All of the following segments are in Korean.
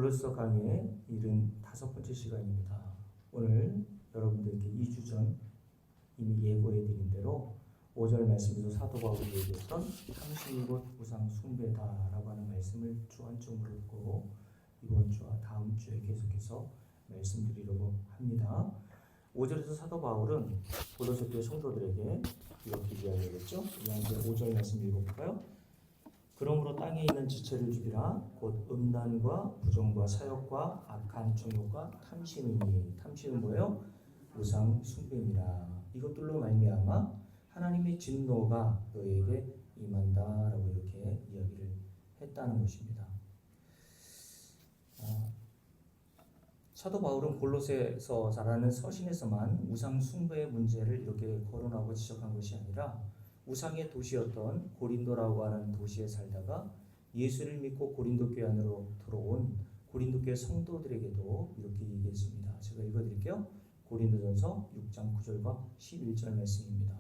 골로새 강의의 75번째 시간입니다. 오늘 여러분들께 2주 전 이미 예고해 드린 대로 5절 말씀에서 사도 바울이 얘기했던 탐심이 곧 우상 숭배다라고 하는 말씀을 주 한쪽으로 읽고 이번 주와 다음 주에 계속해서 말씀드리려고 합니다. 5절에서 사도 바울은 골로새 교회 성도들에게 이렇게 이야기하겠죠. 이제 5절 말씀 읽어볼까요? 그러므로 땅에 있는 지체를 죽이라. 곧 음란과 부정과 사욕과 악한 정욕과 탐심이니. 탐심은 뭐예요? 우상 숭배니라. 이것들로 말미암아 하나님의 진노가 너에게 임한다라고 이렇게 이야기를 했다는 것입니다. 사도 바울은 골로새서 잘하는 서신에서만 우상 숭배의 문제를 이렇게 거론하고 지적한 것이 아니라 우상의 도시였던 고린도라고 하는 도시에 살다가 예수를 믿고 고린도 교회 안으로 들어온 고린도 교회 성도들에게도 이렇게 얘기했습니다. 제가 읽어드릴게요. 고린도전서 6장 9절과 11절 말씀입니다.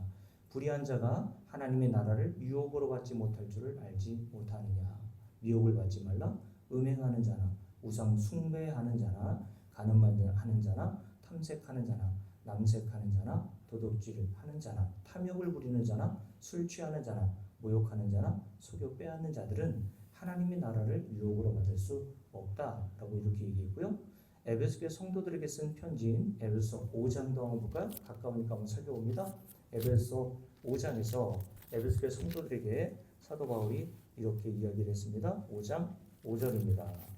불의한 자가 하나님의 나라를 유혹으로 받지 못할 줄을 알지 못하느냐. 미혹을 받지 말라. 음행하는 자나 우상 숭배하는 자나 간음하는 자나 탐색하는 자나 남색하는 자나 도둑질 하는 자나 탐욕을 부리는 자나 술 취하는 자나 모욕하는 자나 속여 빼앗는 자들은 하나님의 나라를 유혹으로 받을 수 없다라고 이렇게 얘기했고요. 에베소 교회 성도들에게 쓴 편지인 에베소 5장도 한번 볼까요? 가까우니까 한번 살펴봅니다. 에베소 5장에서 에베소 교회 성도들에게 사도 바울이 이렇게 이야기를 했습니다. 5장 5절입니다.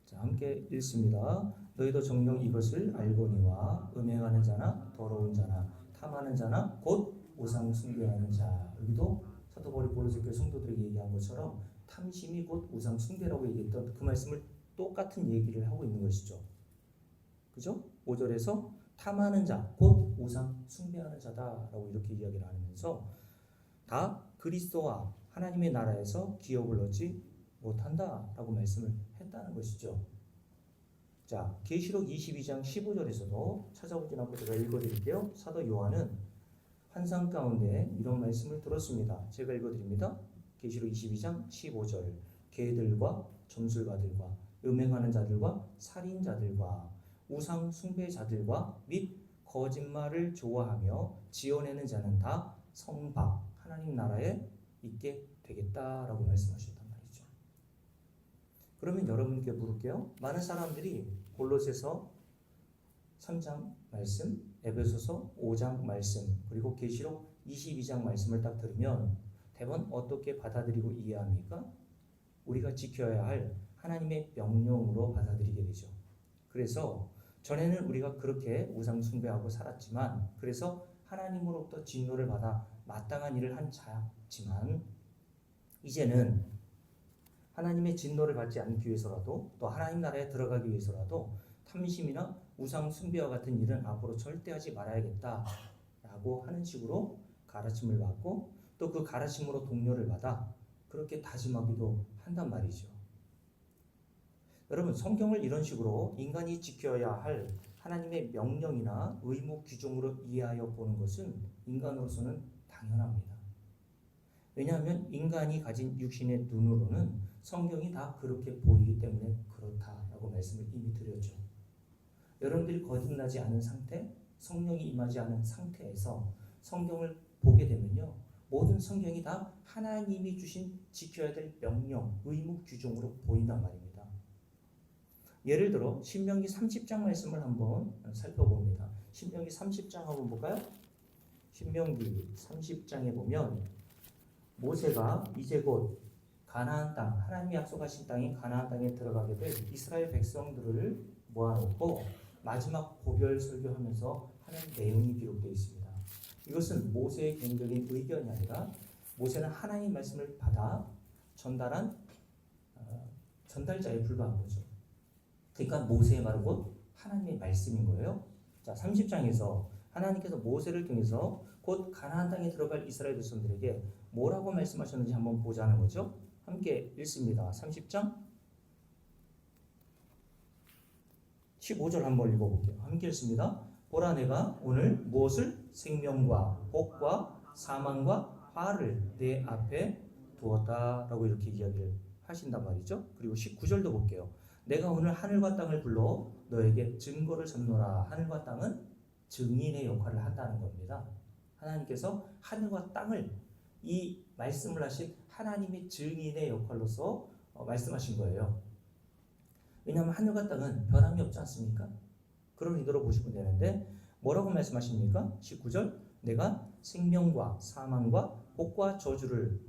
자, 함께 읽습니다. 너희도 정녕 이것을 알거니와 음행하는 자나 더러운 자나 탐하는 자나 곧 우상 숭배하는 자. 여기도 사도 바울이 골로새 교회 성도들에게 얘기한 것처럼 탐심이 곧 우상 숭배라고 얘기했던 그 말씀을 똑같은 얘기를 하고 있는 것이죠. 그죠? 5절에서 탐하는 자 곧 우상 숭배하는 자다라고 이렇게 이야기를 하면서 다 그리스도와 하나님의 나라에서 기업을 얻지 못한다라고 말씀을 했다는 것이죠. 자, 계시록 22장 15절에서도 찾아보진 않고 제가 읽어드릴게요. 사도 요한은 환상 가운데 이런 말씀을 들었습니다. 제가 읽어드립니다. 계시록 22장 15절 개들과 점술가들과 음행하는 자들과 살인자들과 우상 숭배자들과 및 거짓말을 좋아하며 지어내는 자는 다 성박 하나님 나라에 있게 되겠다라고 말씀하셨다. 그러면 여러분께 물을게요. 많은 사람들이 골로새서 3장 말씀, 에베소서 5장 말씀, 그리고 계시록 22장 말씀을 딱 들으면 대부분 어떻게 받아들이고 이해합니까? 우리가 지켜야 할 하나님의 명령으로 받아들이게 되죠. 그래서 전에는 우리가 그렇게 우상 숭배하고 살았지만 그래서 하나님으로부터 진노를 받아 마땅한 일을 한 자지만 이제는 하나님의 진노를 받지 않기 위해서라도 또 하나님 나라에 들어가기 위해서라도 탐심이나 우상 숭배와 같은 일은 앞으로 절대 하지 말아야겠다라고 하는 식으로 가르침을 받고 또 그 가르침으로 동료를 받아 그렇게 다짐하기도 한단 말이죠. 여러분, 성경을 이런 식으로 인간이 지켜야 할 하나님의 명령이나 의무 규정으로 이해하여 보는 것은 인간으로서는 당연합니다. 왜냐하면 인간이 가진 육신의 눈으로는 성경이 다 그렇게 보이기 때문에 그렇다라고 말씀을 이미 드렸죠. 여러분들이 거듭나지 않은 상태, 성령이 임하지 않은 상태에서 성경을 보게 되면요. 모든 성경이 다 하나님이 주신 지켜야 될 명령, 의무 규정으로 보인단 말입니다. 예를 들어 신명기 30장 말씀을 한번 살펴봅니다. 신명기 30장 한번 볼까요? 신명기 30장에 보면 모세가 이제 곧 가나안 땅, 하나님이 약속하신 땅인 가나안 땅에 들어가게 될 이스라엘 백성들을 모아놓고 마지막 고별 설교하면서 하는 내용이 기록되어 있습니다. 이것은 모세의 개인적인 의견이 아니라 모세는 하나님의 말씀을 받아 전달한 전달자에 불과한 거죠. 그러니까 모세의 말은 곧 하나님의 말씀인 거예요. 자, 30장에서 하나님께서 모세를 통해서 곧 가나안 땅에 들어갈 이스라엘 백성들에게 뭐라고 말씀하셨는지 한번 보자는 거죠. 함께 읽습니다. 30장 15절 한번 읽어볼게요. 함께 읽습니다. 보라, 내가 오늘 무엇을 생명과 복과 사망과 화를 내 앞에 두었다라고 이렇게 이야기를 하신단 말이죠. 그리고 19절도 볼게요. 내가 오늘 하늘과 땅을 불러 너에게 증거를 삼노라. 하늘과 땅은 증인의 역할을 한다는 겁니다. 하나님께서 하늘과 땅을 이 말씀을 하신 하나님의 증인의 역할로서 말씀하신 거예요. 왜냐하면 하늘과 땅은 변함이 없지 않습니까? 그런 의도로 보시면 되는데 뭐라고 말씀하십니까? 19절 내가 생명과 사망과 복과 저주를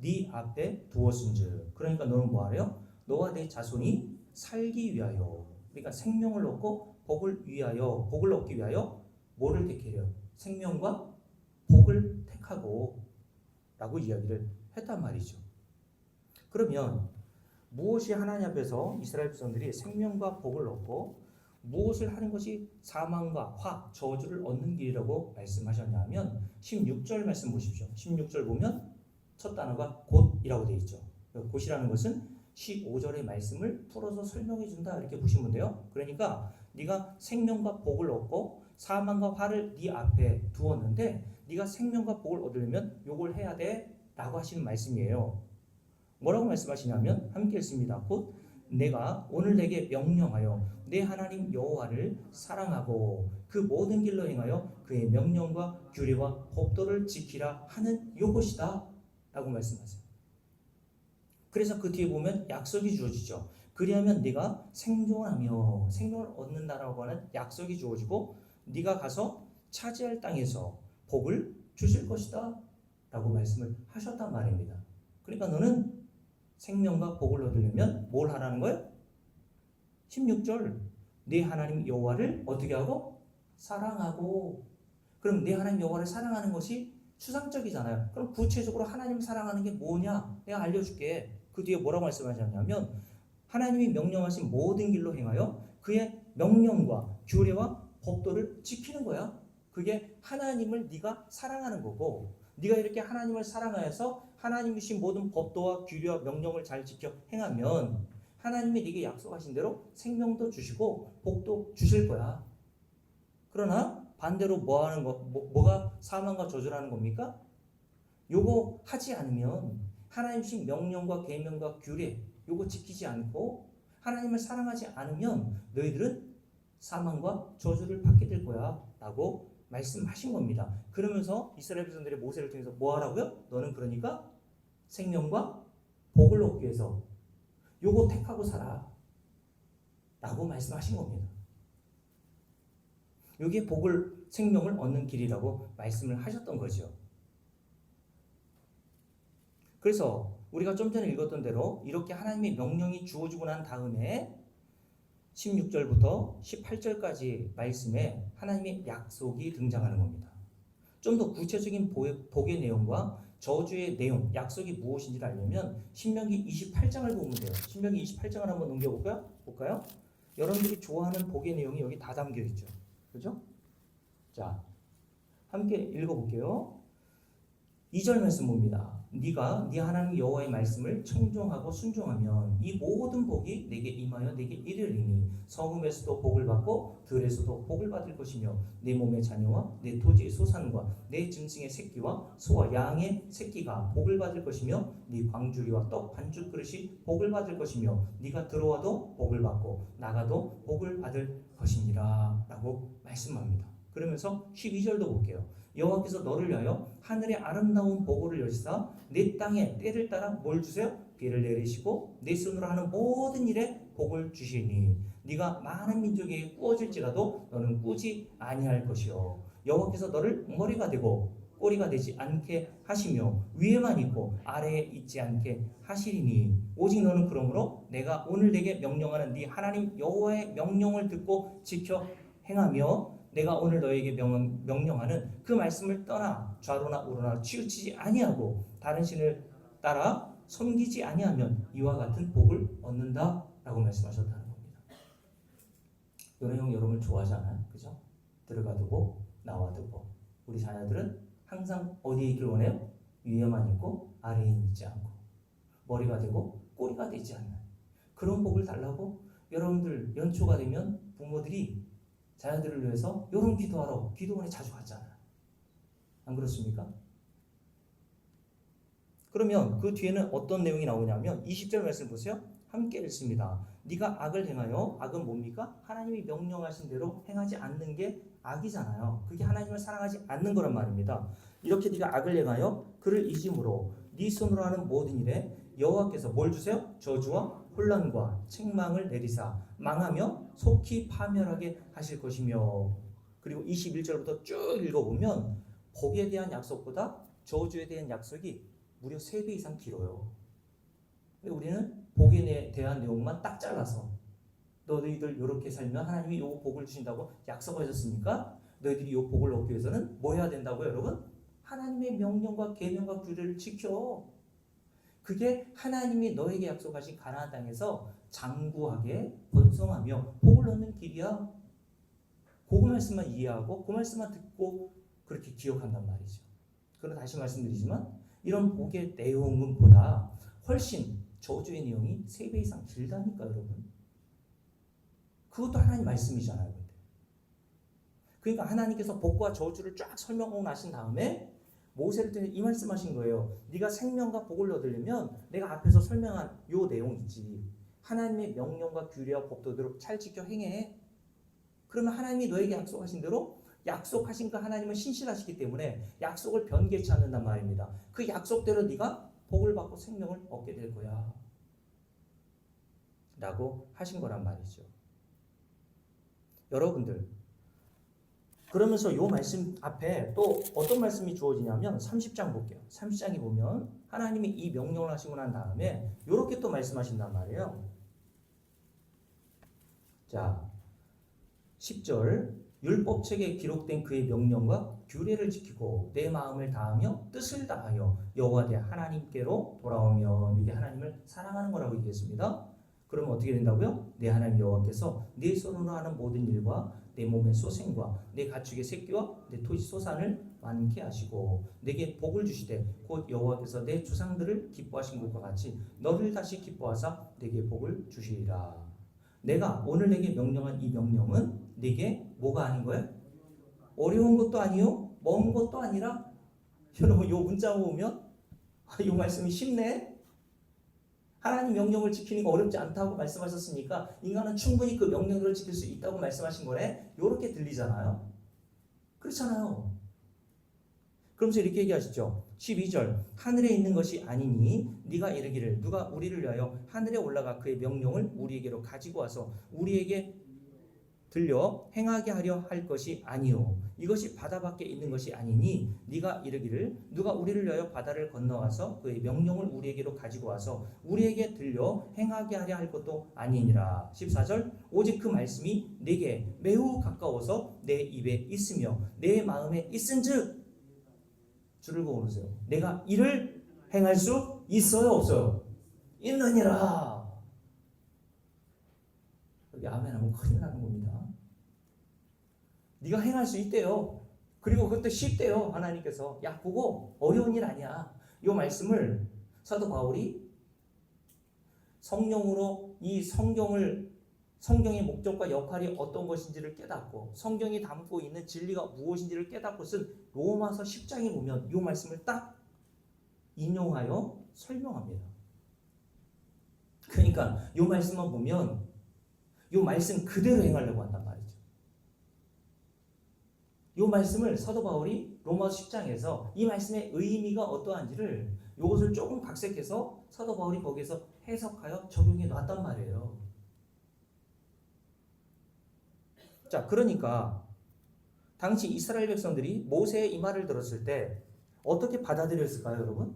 네 앞에 두었은즉. 그러니까 너는 뭐하래요? 너와 내 자손이 살기 위하여. 그러니까 생명을 얻고 복을 위하여, 복을 얻기 위하여 뭐를 택해요? 생명과 복을 택하고 라고 이야기를 했단 말이죠. 그러면 무엇이 하나님 앞에서 이스라엘 백성들이 생명과 복을 얻고 무엇을 하는 것이 사망과 화, 저주를 얻는 길이라고 말씀하셨냐면 16절 말씀 보십시오. 16절 보면 첫 단어가 곧이라고 되어 있죠. 곧이라는 것은 15절의 말씀을 풀어서 설명해 준다 이렇게 보시면 돼요. 그러니까 네가 생명과 복을 얻고 사망과 화를 네 앞에 두었는데 네가 생명과 복을 얻으려면 요걸 해야 돼 라고 하시는 말씀이에요. 뭐라고 말씀하시냐면 함께 읽습니다. 곧 내가 오늘 내게 명령하여 내 하나님 여호와를 사랑하고 그 모든 길로 행하여 그의 명령과 규례와 법도를 지키라 하는 요것이다 라고 말씀하세요. 그래서 그 뒤에 보면 약속이 주어지죠. 그리하면 네가 생존하며 생명을 얻는다라고 하는 약속이 주어지고 네가 가서 차지할 땅에서 복을 주실 것이다 라고 말씀을 하셨단 말입니다. 그러니까 너는 생명과 복을 얻으려면 뭘 하라는 거예요? 16절 네 하나님 여호와를 어떻게 하고? 사랑하고. 그럼 네 하나님 여호와를 사랑하는 것이 추상적이잖아요. 그럼 구체적으로 하나님 사랑하는 게 뭐냐? 내가 알려줄게. 그 뒤에 뭐라고 말씀하셨냐면 하나님이 명령하신 모든 길로 행하여 그의 명령과 규례와 법도를 지키는 거야. 그게 하나님을 네가 사랑하는 거고 네가 이렇게 하나님을 사랑하여서 하나님이 주신 모든 법도와 규례와 명령을 잘 지켜 행하면 하나님이 네게 약속하신 대로 생명도 주시고 복도 주실 거야. 그러나 반대로 뭐가 사망과 저주라는 겁니까? 요거 하지 않으면 하나님 주신 명령과 계명과 규례 요거 지키지 않고 하나님을 사랑하지 않으면 너희들은 사망과 저주를 받게 될 거야 라고 말씀하신 겁니다. 그러면서 이스라엘 백성들이 모세를 통해서 뭐 하라고요? 너는 그러니까 생명과 복을 얻기 위해서 요거 택하고 살아 라고 말씀하신 겁니다. 요게 복을 생명을 얻는 길이라고 말씀을 하셨던 거죠. 그래서 우리가 좀 전에 읽었던 대로 이렇게 하나님의 명령이 주어지고 난 다음에 16절부터 18절까지 말씀에 하나님의 약속이 등장하는 겁니다. 좀 더 구체적인 복의 내용과 저주의 내용, 약속이 무엇인지를 알려면 신명기 28장을 보면 돼요. 신명기 28장을 한번 넘겨볼까요? 여러분들이 좋아하는 복의 내용이 여기 다 담겨 있죠. 그죠? 자, 함께 읽어볼게요. 2절 말씀 봅니다. 네가 네 하나님 여호와의 말씀을 청종하고 순종하면 이 모든 복이 내게 임하여 내게 이르리니 성읍에서도 복을 받고 들에서도 복을 받을 것이며 내 몸의 자녀와 내 토지의 소산과 내 짐승의 새끼와 소와 양의 새끼가 복을 받을 것이며 네 광주리와 떡 반죽 그릇이 복을 받을 것이며 네가 들어와도 복을 받고 나가도 복을 받을 것이니라 라고 말씀합니다. 그러면서 12절도 볼게요. 여호와께서 너를 위하여 하늘의 아름다운 보고를 여시사 내 땅에 때를 따라 뭘 주세요? 비를 내리시고 내 손으로 하는 모든 일에 복을 주시니 네가 많은 민족에게 꾸어질지라도 너는 꾸지 아니할 것이요 여호와께서 너를 머리가 되고 꼬리가 되지 않게 하시며 위에만 있고 아래에 있지 않게 하시리니 오직 너는 그러므로 내가 오늘 내게 명령하는 네 하나님 여호와의 명령을 듣고 지켜 행하며 내가 오늘 너에게 명령하는 그 말씀을 떠나 좌로나 우로나 치우치지 아니하고 다른 신을 따라 섬기지 아니하면 이와 같은 복을 얻는다 라고 말씀하셨다는 겁니다. 요런 여러분을 좋아하잖아요. 그죠? 들어가도 복 나와도 복. 우리 자녀들은 항상 어디에 있길 원해요? 위에만 있고 아래에 있지 않고 머리가 되고 꼬리가 되지 않는 그런 복을 달라고 여러분들 연초가 되면 부모들이 자녀들을 위해서 이런 기도하러 기도원에 자주 갔잖아요. 안 그렇습니까? 그러면 그 뒤에는 어떤 내용이 나오냐면 20절 말씀 보세요. 함께 읽습니다. 네가 악을 행하여, 악은 뭡니까? 하나님이 명령하신 대로 행하지 않는 게 악이잖아요. 그게 하나님을 사랑하지 않는 거란 말입니다. 이렇게 네가 악을 행하여 그를 잊음으로 네 손으로 하는 모든 일에 여호와께서 뭘 주세요? 저주와 혼란과 책망을 내리사 망하며 속히 파멸하게 하실 것이며. 그리고 21절부터 쭉 읽어보면 복에 대한 약속보다 저주에 대한 약속이 무려 3배 이상 길어요. 근데 우리는 복에 대한 내용만 딱 잘라서 너희들 이렇게 살면 하나님이 이 복을 주신다고 약속하셨으니까 너희들이 이 복을 얻기 위해서는 뭐 해야 된다고요, 여러분? 하나님의 명령과 계명과 규례를 지켜. 그게 하나님이 너에게 약속하신 가나안 땅에서 장구하게 번성하며 복을 얻는 길이야. 그 말씀만 이해하고 그 말씀만 듣고 그렇게 기억한단 말이죠. 그러나 다시 말씀드리지만 이런 복의 내용은 보다 훨씬 저주의 내용이 3배 이상 길다니까 여러분. 그것도 하나님 말씀이잖아요. 근데. 그러니까 하나님께서 복과 저주를 쫙 설명하고 나신 다음에 모세를 통해 이 말씀하신 거예요. 네가 생명과 복을 얻으려면 내가 앞에서 설명한 요 내용 있지. 하나님의 명령과 규례와 법도대로 잘 지켜 행해. 그러면 하나님이 너에게 약속하신 대로 약속하신 그 하나님은 신실하시기 때문에 약속을 변개치 않는단 말입니다. 그 약속대로 네가 복을 받고 생명을 얻게 될 거야. 라고 하신 거란 말이죠. 여러분들 그러면서 이 말씀 앞에 또 어떤 말씀이 주어지냐면 30장 볼게요. 30장에 보면 하나님이 이 명령을 하시고 난 다음에 이렇게 또 말씀하신단 말이에요. 자 10절 율법책에 기록된 그의 명령과 규례를 지키고 내 마음을 다하며 뜻을 다하여 여호와 내 하나님께로 돌아오면 이게 하나님을 사랑하는 거라고 얘기했습니다. 그러면 어떻게 된다고요? 내 하나님 여호와께서 내 손으로 하는 모든 일과 내 몸의 소생과 내 가축의 새끼와 내 토지 소산을 많게 하시고 내게 복을 주시되 곧 여호와께서 내 조상들을 기뻐하신 것과 같이 너를 다시 기뻐하사 내게 복을 주시리라. 내가 오늘 내게 명령한 이 명령은 내게 뭐가 아닌 거예요? 어려운 것도 아니요, 먼 것도 아니라. 여러분 이 문자 보면 이 말씀이 쉽네. 하나님 명령을 지키는 거 어렵지 않다고 말씀하셨으니까 인간은 충분히 그 명령을 지킬 수 있다고 말씀하신 거네. 이렇게 들리잖아요. 그렇잖아요. 그러면서 이렇게 얘기하시죠. 12절 하늘에 있는 것이 아니니 네가 이르기를 누가 우리를 위하여 하늘에 올라가 그의 명령을 우리에게로 가지고 와서 우리에게 들려 행하게 하려 할 것이 아니요 이것이 바다 밖에 있는 것이 아니니 네가 이르기를 누가 우리를 위하여 바다를 건너와서 그의 명령을 우리에게로 가지고 와서 우리에게 들려 행하게 하려 할 것도 아니니라. 14절 오직 그 말씀이 내게 매우 가까워서 내 입에 있으며 내 마음에 있은즉 줄을 그어 놓으세요. 내가 이를 행할 수 있어요 없어요? 있느니라. 여기 아멘 하면 큰일 나는 겁니다. 네가 행할 수 있대요. 그리고 그것도 쉽대요. 하나님께서 야 보고 어려운 일 아니야. 이 말씀을 사도 바울이 성령으로 이 성경의 목적과 역할이 어떤 것인지를 깨닫고 성경이 담고 있는 진리가 무엇인지를 깨닫고 쓴 로마서 10장에 보면 이 말씀을 딱 인용하여 설명합니다. 그러니까 이 말씀만 보면 이 말씀 그대로 행하려고 한단 말이죠. 이 말씀을 사도 바울이 로마서 10장에서 이 말씀의 의미가 어떠한지를 이것을 조금 각색해서 사도 바울이 거기에서 해석하여 적용해 놨단 말이에요. 자, 그러니까 당시 이스라엘 백성들이 모세의 이 말을 들었을 때 어떻게 받아들였을까요, 여러분?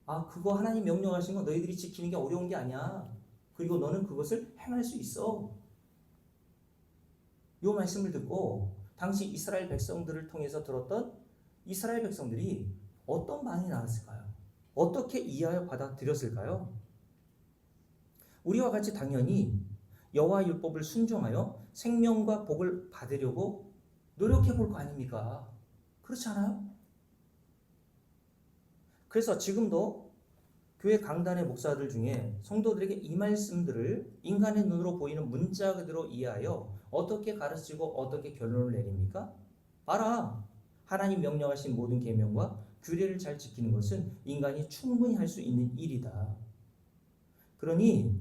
아, 그거 하나님 명령하신 거 너희들이 지키는 게 어려운 게 아니야. 그리고 너는 그것을 행할 수 있어. 이 말씀을 듣고 당시 이스라엘 백성들을 통해서 들었던 이스라엘 백성들이 어떤 반응이 나왔을까요? 어떻게 이해하여 받아들였을까요? 우리와 같이 당연히 여호와 율법을 순종하여 생명과 복을 받으려고 노력해 볼 거 아닙니까? 그렇지 않아요? 그래서 지금도 교회 강단의 목사들 중에 성도들에게 이 말씀들을 인간의 눈으로 보이는 문자 그대로 이해하여 어떻게 가르치고 어떻게 결론을 내립니까? 알아. 하나님 명령하신 모든 계명과 규례를 잘 지키는 것은 인간이 충분히 할 수 있는 일이다. 그러니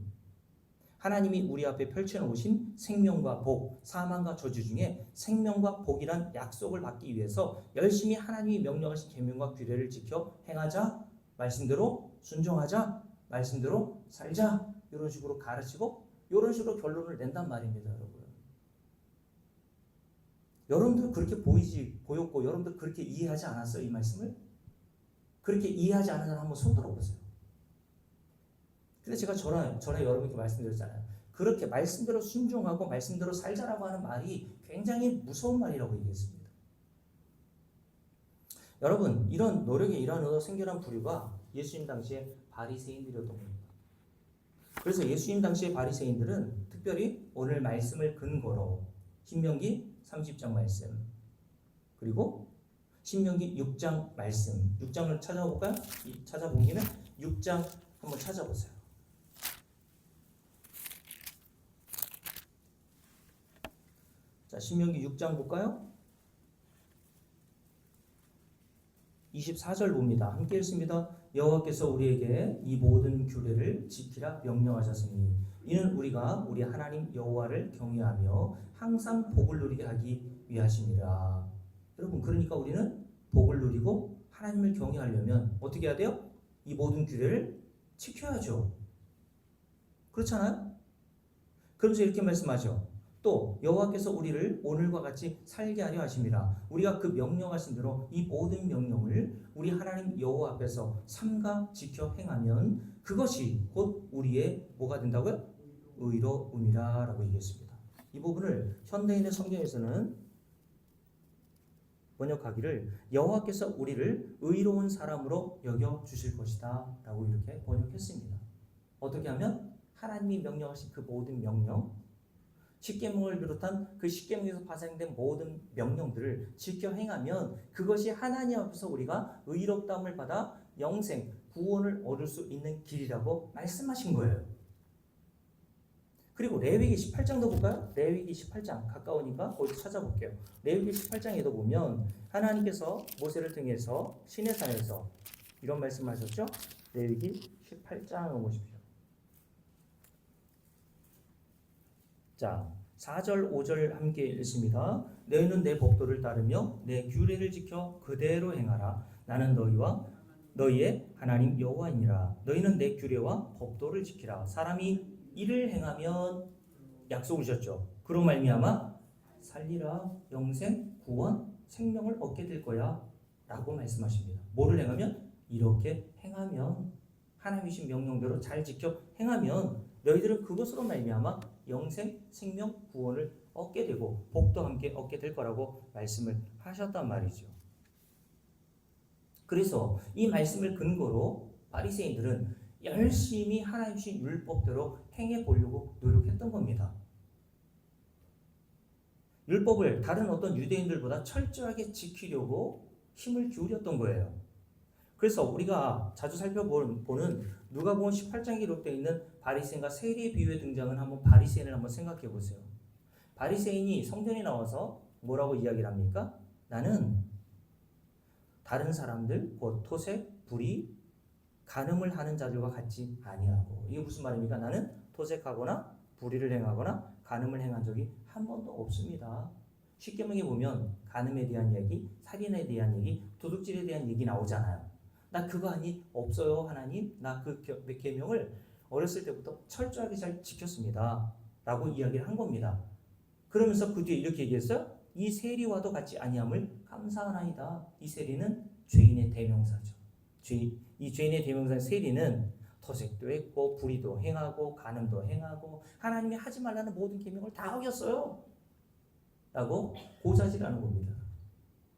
하나님이 우리 앞에 펼쳐놓으신 생명과 복, 사망과 저주 중에 생명과 복이란 약속을 받기 위해서 열심히 하나님이 명령하신 계명과 규례를 지켜 행하자, 말씀대로 순종하자, 말씀대로 살자, 이런 식으로 가르치고 이런 식으로 결론을 낸단 말입니다, 여러분. 여러분들 그렇게 보였고 여러분들 그렇게 이해하지 않았어요, 이 말씀을? 그렇게 이해하지 않은 사람 한번 손 들어보세요. 근데 제가 전에 여러분께 말씀드렸잖아요. 그렇게 말씀대로 순종하고 말씀대로 살자라고 하는 말이 굉장히 무서운 말이라고 얘기했습니다. 여러분, 이런 노력에 일환으로 생겨난 부류가 예수님 당시에 바리새인들이었던 겁니다. 그래서 예수님 당시의 바리새인들은 특별히 오늘 말씀을 근거로 신명기 30장 말씀, 그리고 신명기 6장 말씀, 6장을 찾아볼까요? 찾아보기는 6장 한번 찾아보세요. 자, 신명기 6장 볼까요? 24절 봅니다. 함께 읽습니다. 여호와께서 우리에게 이 모든 규례를 지키라 명령하셨으니 이는 우리가 우리 하나님 여호와를 경외하며 항상 복을 누리게 하기 위하심이라. 여러분, 그러니까 우리는 복을 누리고 하나님을 경외하려면 어떻게 해야 돼요? 이 모든 규례를 지켜야죠. 그렇잖아요? 그러면서 이렇게 말씀하죠. 또 여호와께서 우리를 오늘과 같이 살게 하려 하심이라. 우리가 그 명령하신 대로 이 모든 명령을 우리 하나님 여호와 앞에서 삼가 지켜 행하면 그것이 곧 우리의 뭐가 된다고요? 의로움이라 라고 얘기했습니다. 이 부분을 현대인의 성경에서는 번역하기를 여호와께서 우리를 의로운 사람으로 여겨 주실 것이다 라고 이렇게 번역했습니다. 어떻게 하면 하나님이 명령하신 그 모든 명령, 십계명을 비롯한 그 십계명에서 파생된 모든 명령들을 지켜 행하면 그것이 하나님 앞에서 우리가 의롭다함을 받아 영생, 구원을 얻을 수 있는 길이라고 말씀하신 거예요. 그리고 레위기 18장도 볼까요? 레위기 18장 가까우니까 거기서 찾아볼게요. 레위기 18장에도 보면 하나님께서 모세를 통해서 시내산에서 이런 말씀하셨죠? 레위기 18장을 보십시오. 자, 4절 5절 함께 읽습니다. 너희는 내 법도를 따르며 내 규례를 지켜 그대로 행하라. 나는 너희와 너희의 하나님 여호와이니라. 너희는 내 규례와 법도를 지키라. 사람이 이를 행하면 약속을 주셨죠. 그로 말미암아 살리라, 영생, 구원, 생명을 얻게 될 거야 라고 말씀하십니다. 뭐를 행하면? 이렇게 행하면, 하나님이신 명령대로 잘 지켜 행하면 너희들은 그것으로 말미암아 영생, 생명, 구원을 얻게 되고 복도 함께 얻게 될 거라고 말씀을 하셨단 말이죠. 그래서 이 말씀을 근거로 바리새인들은 열심히 하나님의 율법대로 행해 보려고 노력했던 겁니다. 율법을 다른 어떤 유대인들보다 철저하게 지키려고 힘을 기울였던 거예요. 그래서 우리가 자주 살펴보는 누가복음 18장에 기록되어 있는 바리새인과 세리의 비유에 등장한 한번 바리새인을 한번 생각해 보세요. 바리새인이 성전에 나와서 뭐라고 이야기를 합니까? 나는 다른 사람들, 곧 토색, 불의, 간음을 하는 자들과 같지 아니하고. 이게 무슨 말입니까? 나는 토색하거나 불의를 행하거나 간음을 행한 적이 한 번도 없습니다. 십계명에 보면 간음에 대한 얘기, 살인에 대한 얘기, 도둑질에 대한 얘기 나오잖아요. 나 그거 아니 없어요, 하나님. 나 그 계명을 어렸을 때부터 철저하게 잘 지켰습니다 라고 이야기를 한 겁니다. 그러면서 그 뒤에 이렇게 얘기했어요. 이 세리와도 같지 아니함을 감사하나이다. 이 세리는 죄인의 대명사죠. 이 죄인의 대명사 세리는 토색도 했고 불의도 행하고 간음도 행하고 하나님이 하지 말라는 모든 계명을 다 어겼어요 라고 고자질하는 겁니다.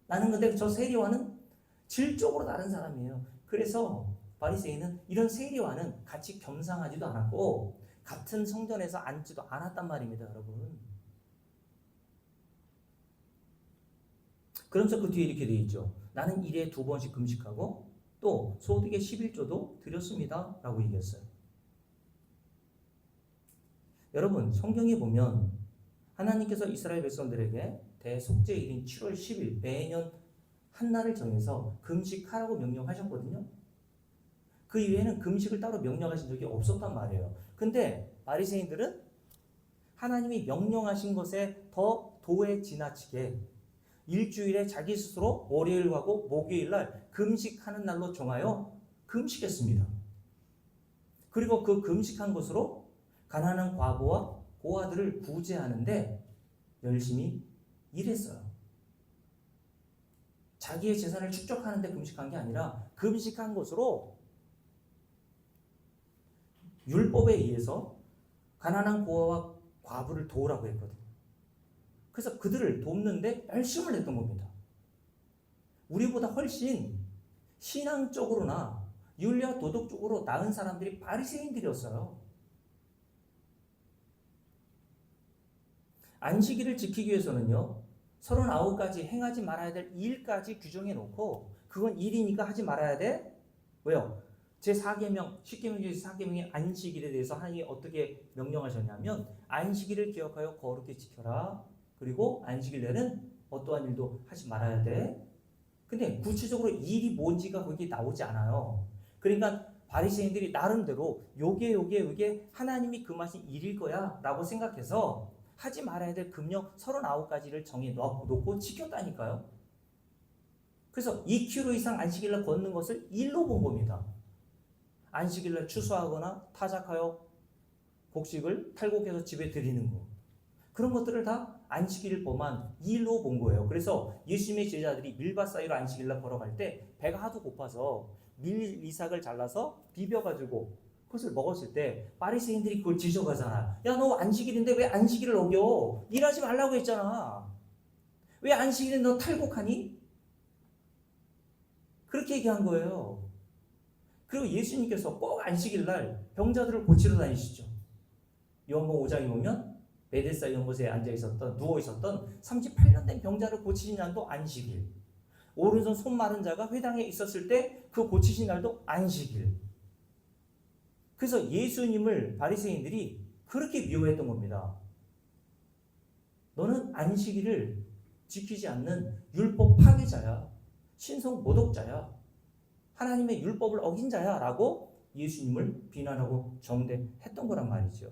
나는 근데 저 세리와는 질적으로 다른 사람이에요. 그래서 바리새인은 이런 세리와는 같이 겸상하지도 않았고 같은 성전에서 앉지도 않았단 말입니다, 여러분. 그러면서 그 뒤에 이렇게 되어 있죠. 나는 일에 2번씩 금식하고 또 소득의 11조도 드렸습니다 라고 얘기했어요. 여러분, 성경에 보면 하나님께서 이스라엘 백성들에게 대속죄일인 7월 10일 매년 한 날을 정해서 금식하라고 명령하셨거든요. 그 이외에는 금식을 따로 명령하신 적이 없었단 말이에요. 근데 바리새인들은 하나님이 명령하신 것에 더 도에 지나치게 일주일에 자기 스스로 월요일하고 목요일날 금식하는 날로 정하여 금식했습니다. 그리고 그 금식한 것으로 가난한 과부와 고아들을 구제하는데 열심히 일했어요. 자기의 재산을 축적하는 데 금식한 게 아니라 금식한 것으로 율법에 의해서 가난한 고아와 과부를 도우라고 했거든요. 그래서 그들을 돕는데 열심을 냈던 겁니다. 우리보다 훨씬 신앙적으로나 윤리와 도덕적으로 나은 사람들이 바리새인들이었어요. 안식일을 지키기 위해서는요, 39가지 행하지 말아야 될 일까지 규정해 놓고, 그건 일이니까 하지 말아야 돼. 왜요? 제4계명, 10계명 중에 4계명의 안식일에 대해서 하나님이 어떻게 명령하셨냐면, 안식일을 기억하여 거룩히 지켜라. 그리고 안식일에는 어떠한 일도 하지 말아야 돼. 근데 구체적으로 일이 뭔지가 거기 나오지 않아요. 그러니까 바리새인들이 나름대로 요게 하나님이 금하신 일일 거야 라고 생각해서 하지 말아야 될 금령 39가지를 정해 놓고 지켰다니까요. 그래서 2km 이상 안식일날 걷는 것을 일로 본 겁니다. 안식일날 추수하거나 타작하여 곡식을 탈곡해서 집에 드리는 거, 그런 것들을 다 안식일을 범한 일로 본 거예요. 그래서 예수님의 제자들이 밀밭 사이로 안식일날 걸어갈 때 배가 하도 고파서 밀이삭을 잘라서 비벼가지고 그것을 먹었을 때 바리새인들이 그걸 지적하잖아. 야, 너 안식일인데 왜 안식일을 어겨? 일하지 말라고 했잖아. 왜 안식일에 너 탈곡하니? 그렇게 얘기한 거예요. 그리고 예수님께서 꼭 안식일날 병자들을 고치러 다니시죠. 요한복음 5장에 보면 베데스다 연못에 앉아있었던, 누워있었던 38년 된 병자를 고치신 날도 안식일, 오른손 손 마른 자가 회당에 있었을 때 그 고치신 날도 안식일. 그래서 예수님을 바리새인들이 그렇게 미워했던 겁니다. 너는 안식일을 지키지 않는 율법 파괴자야, 신성 모독자야, 하나님의 율법을 어긴 자야 라고 예수님을 비난하고 정죄했던 거란 말이죠.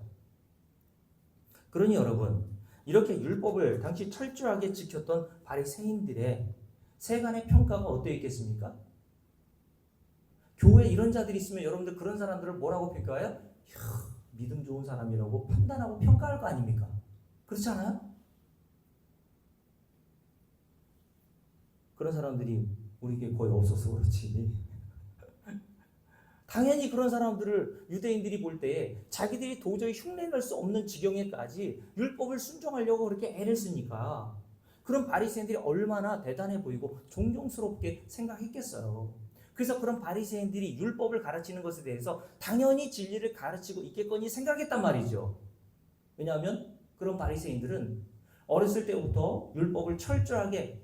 그러니 여러분, 이렇게 율법을 당시 철저하게 지켰던 바리새인들의 세간의 평가가 어떠했겠습니까? 교회에 이런 자들이 있으면 여러분들 그런 사람들을 뭐라고 평가해요? 믿음 좋은 사람이라고 판단하고 평가할 거 아닙니까? 그렇지 않아요? 그런 사람들이 우리에게 거의 없어서 그렇지. 당연히 그런 사람들을 유대인들이 볼 때에 자기들이 도저히 흉내낼 수 없는 지경에까지 율법을 순종하려고 그렇게 애를 쓰니까 그런 바리새인들이 얼마나 대단해 보이고 존경스럽게 생각했겠어요. 그래서 그런 바리새인들이 율법을 가르치는 것에 대해서 당연히 진리를 가르치고 있겠거니 생각했단 말이죠. 왜냐하면 그런 바리새인들은 어렸을 때부터 율법을 철저하게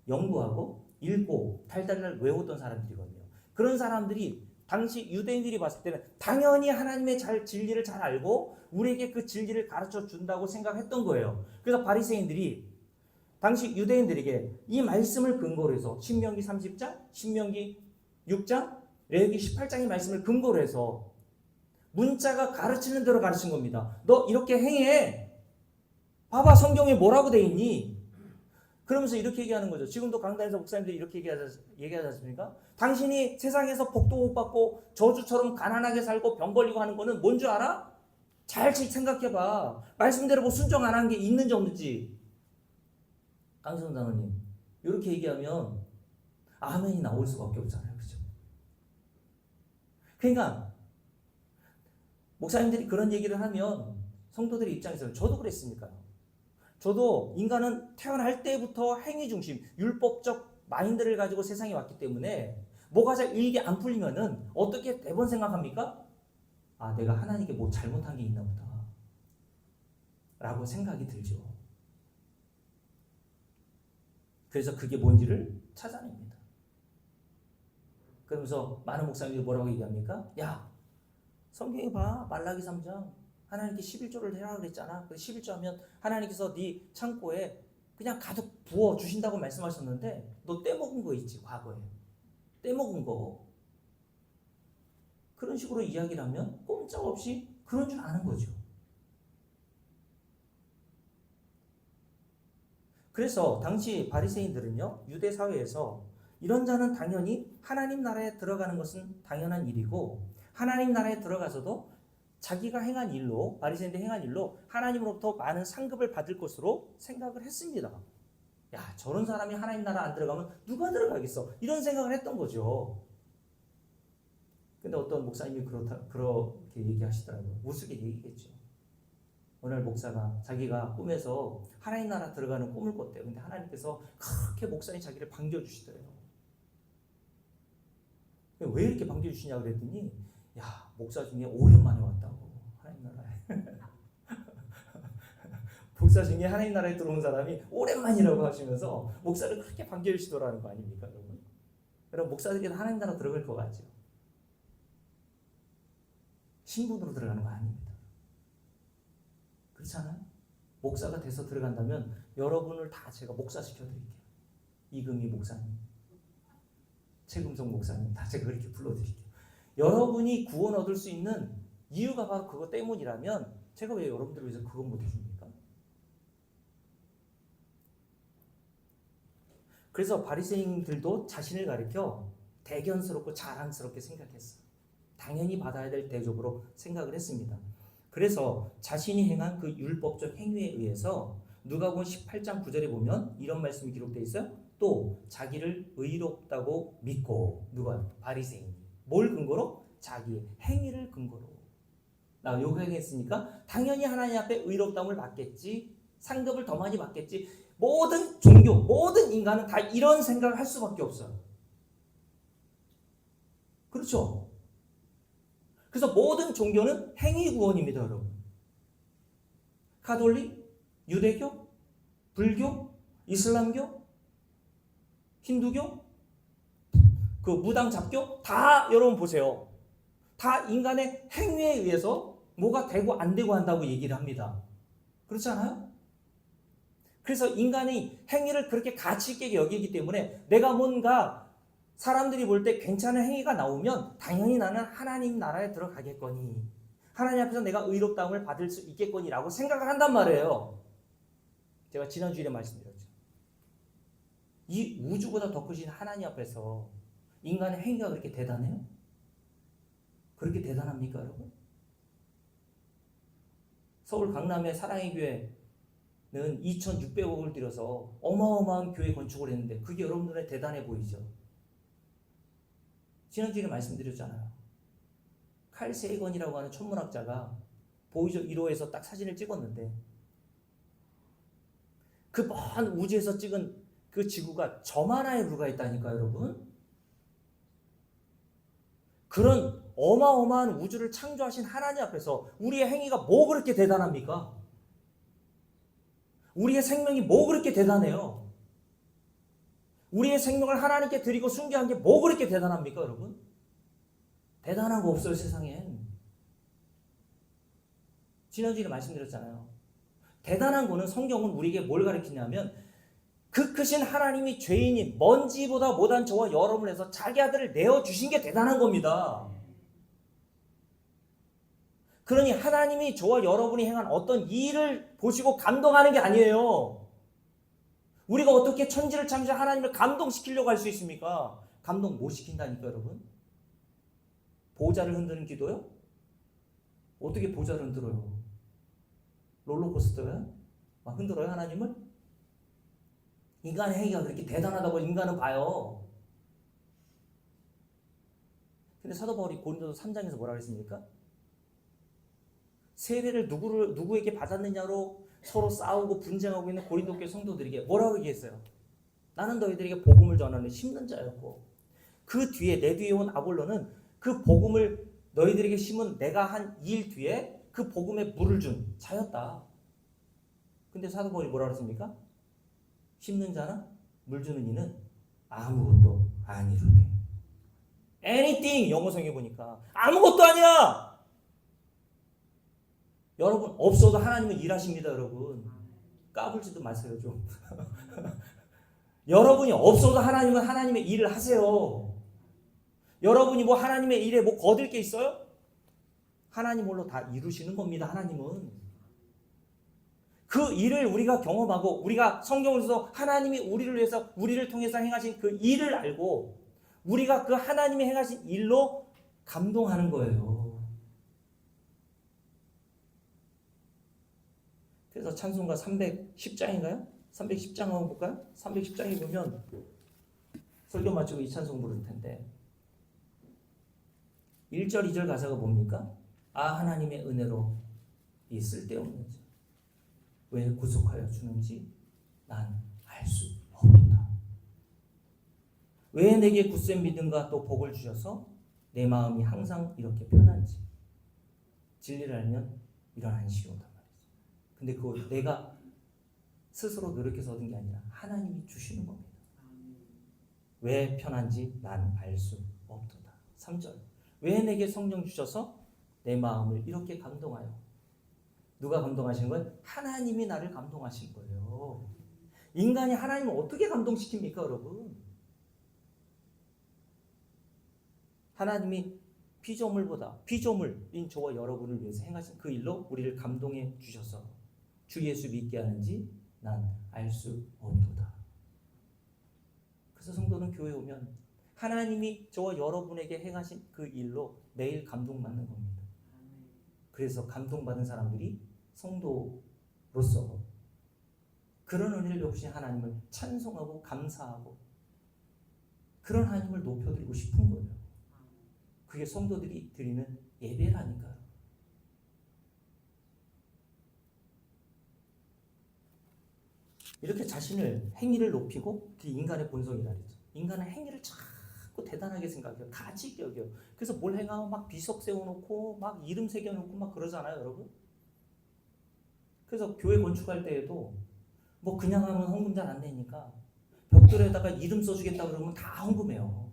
연구하고 읽고 달달달 외웠던 사람들이거든요. 그런 사람들이 당시 유대인들이 봤을 때는 당연히 하나님의 진리를 잘 알고 우리에게 그 진리를 가르쳐 준다고 생각했던 거예요. 그래서 바리새인들이 당시 유대인들에게 이 말씀을 근거로 해서 신명기 30장, 신명기 6장, 레위기 18장의 말씀을 근거로 해서 문자가 가르치는 대로 가르친 겁니다. 너 이렇게 행해. 봐봐, 성경에 뭐라고 돼 있니? 그러면서 이렇게 얘기하는 거죠. 지금도 강단에서 목사님들이 이렇게 얘기하지 않습니까? 당신이 세상에서 복도 못 받고 저주처럼 가난하게 살고 병 걸리고 하는 거는 뭔 줄 알아? 잘 생각해봐. 말씀대로 뭐 순종 안 한 게 있는지 없는지. 강성 장로님, 이렇게 얘기하면 아멘이 나올 수밖에 없잖아요. 그죠? 그러니까 목사님들이 그런 얘기를 하면 성도들의 입장에서는 저도 그랬으니까요. 저도 인간은 태어날 때부터 행위 중심, 율법적 마인드를 가지고 세상에 왔기 때문에 뭐가 잘 일이 안 풀리면은 어떻게 매번 생각합니까? 아, 내가 하나님께 뭐 잘못한 게 있나 보다 라고 생각이 들죠. 그래서 그게 뭔지를 찾아냅니다. 그러면서 많은 목사님들이 뭐라고 얘기합니까? 야, 성경에 봐, 말라기 3장 하나님께 11조를 해라 그랬잖아. 11조 하면 하나님께서 네 창고에 그냥 가득 부어 주신다고 말씀하셨는데 너 떼먹은 거 있지, 과거에. 떼먹은 거. 그런 식으로 이야기를 하면 꼼짝없이 그런 줄 아는 거죠. 그래서 당시 바리새인들은요, 유대 사회에서 이런 자는 당연히 하나님 나라에 들어가는 것은 당연한 일이고, 하나님 나라에 들어가서도 자기가 행한 일로, 바리새인들이 행한 일로 하나님으로부터 많은 상급을 받을 것으로 생각을 했습니다. 야, 저런 사람이 하나님 나라 안 들어가면 누가 들어가겠어? 이런 생각을 했던 거죠. 근데 어떤 목사님이 그렇게 얘기하시더라고요. 우스개 얘기겠죠. 오늘 목사가 자기가 꿈에서 하나님 나라 들어가는 꿈을 꿨대요. 근데 하나님께서 그렇게 목사님 자기를 반겨주시더래요. 왜 이렇게 반겨주시냐고 그랬더니, 야, 목사 중에 오랜만에 왔다고, 하나님 나라에. 목사 중에 하나님 나라에 들어온 사람이 오랜만이라고 하시면서 목사를 그렇게 반겨주시더라는 거 아닙니까, 여러분? 여러분, 목사들께도 하나님 나라 들어갈 것 같죠? 신분으로 들어가는 거 아닙니다. 그렇잖아요? 목사가 돼서 들어간다면 여러분을 다 제가 목사 시켜드릴게요. 이금희 목사님, 최금성 목사님, 다 제가 그렇게 불러드릴게요. 여러분이 구원 얻을 수 있는 이유가 바로 그것 때문이라면 제가 왜 여러분들을 위해서 그거 못 해줍니까? 그래서 바리새인들도 자신을 가리켜 대견스럽고 자랑스럽게 생각했어요. 당연히 받아야 될 대접으로 생각을 했습니다. 그래서 자신이 행한 그 율법적 행위에 의해서 누가복음 18장 9절에 보면 이런 말씀이 기록되어 있어요. 또 자기를 의롭다고 믿고, 누가? 바리새인이. 뭘 근거로? 자기의 행위를 근거로. 나 요거 행했으니까 당연히 하나님 앞에 의롭다움을 받겠지, 상급을 더 많이 받겠지. 모든 종교, 모든 인간은 다 이런 생각을 할 수밖에 없어요. 그렇죠? 그래서 모든 종교는 행위 구원입니다, 여러분. 가톨릭, 유대교, 불교, 이슬람교, 힌두교, 그 무당 잡교, 다 여러분 보세요. 다 인간의 행위에 의해서 뭐가 되고 안 되고 한다고 얘기를 합니다. 그렇지 않아요? 그래서 인간이 행위를 그렇게 가치 있게 여기기 때문에 내가 뭔가 사람들이 볼 때 괜찮은 행위가 나오면 당연히 나는 하나님 나라에 들어가겠거니, 하나님 앞에서 내가 의롭다움을 받을 수 있겠거니라고 생각을 한단 말이에요. 제가 지난주에 말씀드렸죠. 이 우주보다 더 크신 하나님 앞에서 인간의 행위가 그렇게 대단해요? 그렇게 대단합니까, 여러분? 서울 강남의 사랑의 교회는 2,600억을 들여서 어마어마한 교회 건축을 했는데 그게 여러분들의 대단해 보이죠? 지난주에 말씀드렸잖아요. 칼 세이건이라고 하는 천문학자가 보이저 1호에서 딱 사진을 찍었는데 그 먼 우주에서 찍은 그 지구가 저만하에 불과했다니까요, 여러분. 그런 어마어마한 우주를 창조하신 하나님 앞에서 우리의 행위가 뭐 그렇게 대단합니까? 우리의 생명이 뭐 그렇게 대단해요? 우리의 생명을 하나님께 드리고 순교한 게 뭐 그렇게 대단합니까, 여러분? 대단한 거 없어요, 세상엔. 지난주에 말씀드렸잖아요. 대단한 거는, 성경은 우리에게 뭘 가르치냐면 그 크신 하나님이 죄인인 먼지보다 못한 저와 여러분을 해서 자기 아들을 내어주신 게 대단한 겁니다. 그러니 하나님이 저와 여러분이 행한 어떤 일을 보시고 감동하는 게 아니에요. 우리가 어떻게 천지를 창조한 하나님을 감동시키려고 할 수 있습니까? 감동 못 시킨다니까, 여러분. 보좌를 흔드는 기도요? 어떻게 보좌를 흔들어요? 롤러코스터야? 막 흔들어요, 하나님을? 인간의 행위가 그렇게 대단하다고 인간은 봐요. 근데 사도 바울이 고린도서 3장에서 뭐라 그랬습니까? 세례를 누구에게 받았느냐로 서로 싸우고 분쟁하고 있는 고린도 교회 성도들에게 뭐라고 얘기했어요? 나는 너희들에게 복음을 전하는 심는 자였고, 그 뒤에 내 뒤에 온 아볼로는 그 복음을 너희들에게 심은 내가 한 일 뒤에 그 복음에 물을 준 자였다. 근데 사도 바울이 뭐라 그랬습니까? 심는 자나 물 주는 이는 아무것도 아니로되. anything, 영어 성에 보니까 아무것도 아니야. 여러분, 없어도 하나님은 일하십니다, 여러분. 까불지도 마세요 좀. 여러분이 없어도 하나님은 하나님의 일을 하세요. 여러분이 뭐 하나님의 일에 뭐 거둘 게 있어요? 하나님 홀로 다 이루시는 겁니다. 하나님은. 그 일을 우리가 경험하고 우리가 성경에서 하나님이 우리를 위해서 우리를 통해서 행하신 그 일을 알고 우리가 그 하나님이 행하신 일로 감동하는 거예요. 그래서 찬송가 310장인가요? 310장 한번 볼까요? 310장에 보면 설교 마치고 이 찬송 부를 텐데 1절 2절 가사가 뭡니까? 아 하나님의 은혜로 이 쓸데없는 자 왜 구속하여 주는지 난 알 수 없도다. 왜 내게 굳센 믿음과 또 복을 주셔서 내 마음이 항상 이렇게 편한지 진리를 알면 이런 안식이오단 말이죠. 근데 그걸 내가 스스로 노력해서 얻은 게 아니라 하나님이 주시는 겁니다. 왜 편한지 난 알 수 없도다. 3절 왜 내게 성령 주셔서 내 마음을 이렇게 감동하여 누가 감동하신 건 하나님이 나를 감동하신 거예요. 인간이 하나님을 어떻게 감동시킵니까 여러분? 하나님이 피조물인 저와 여러분을 위해서 행하신 그 일로 우리를 감동해 주셔서 주 예수 믿게 하는지 난 알 수 없도다. 그래서 성도는 교회에 오면 하나님이 저와 여러분에게 행하신 그 일로 매일 감동받는 겁니다. 그래서 감동받은 사람들이 성도로서 그런 은혜를 베푸신 하나님을 찬송하고 감사하고 그런 하나님을 높여드리고 싶은 거예요. 그게 성도들이 드리는 예배라니까요. 이렇게 자신을 행위를 높이고 그게 인간의 본성이라 그랬죠. 인간은 행위를 자꾸 대단하게 생각해요. 가치 여겨요. 그래서 뭘 행하면 막 비석 세워놓고 막 이름 새겨놓고 막 그러잖아요, 여러분. 그래서 교회 건축할 때에도 뭐 그냥 하면 헌금 잘 안 되니까 벽돌에다가 이름 써주겠다 그러면 다 헌금해요.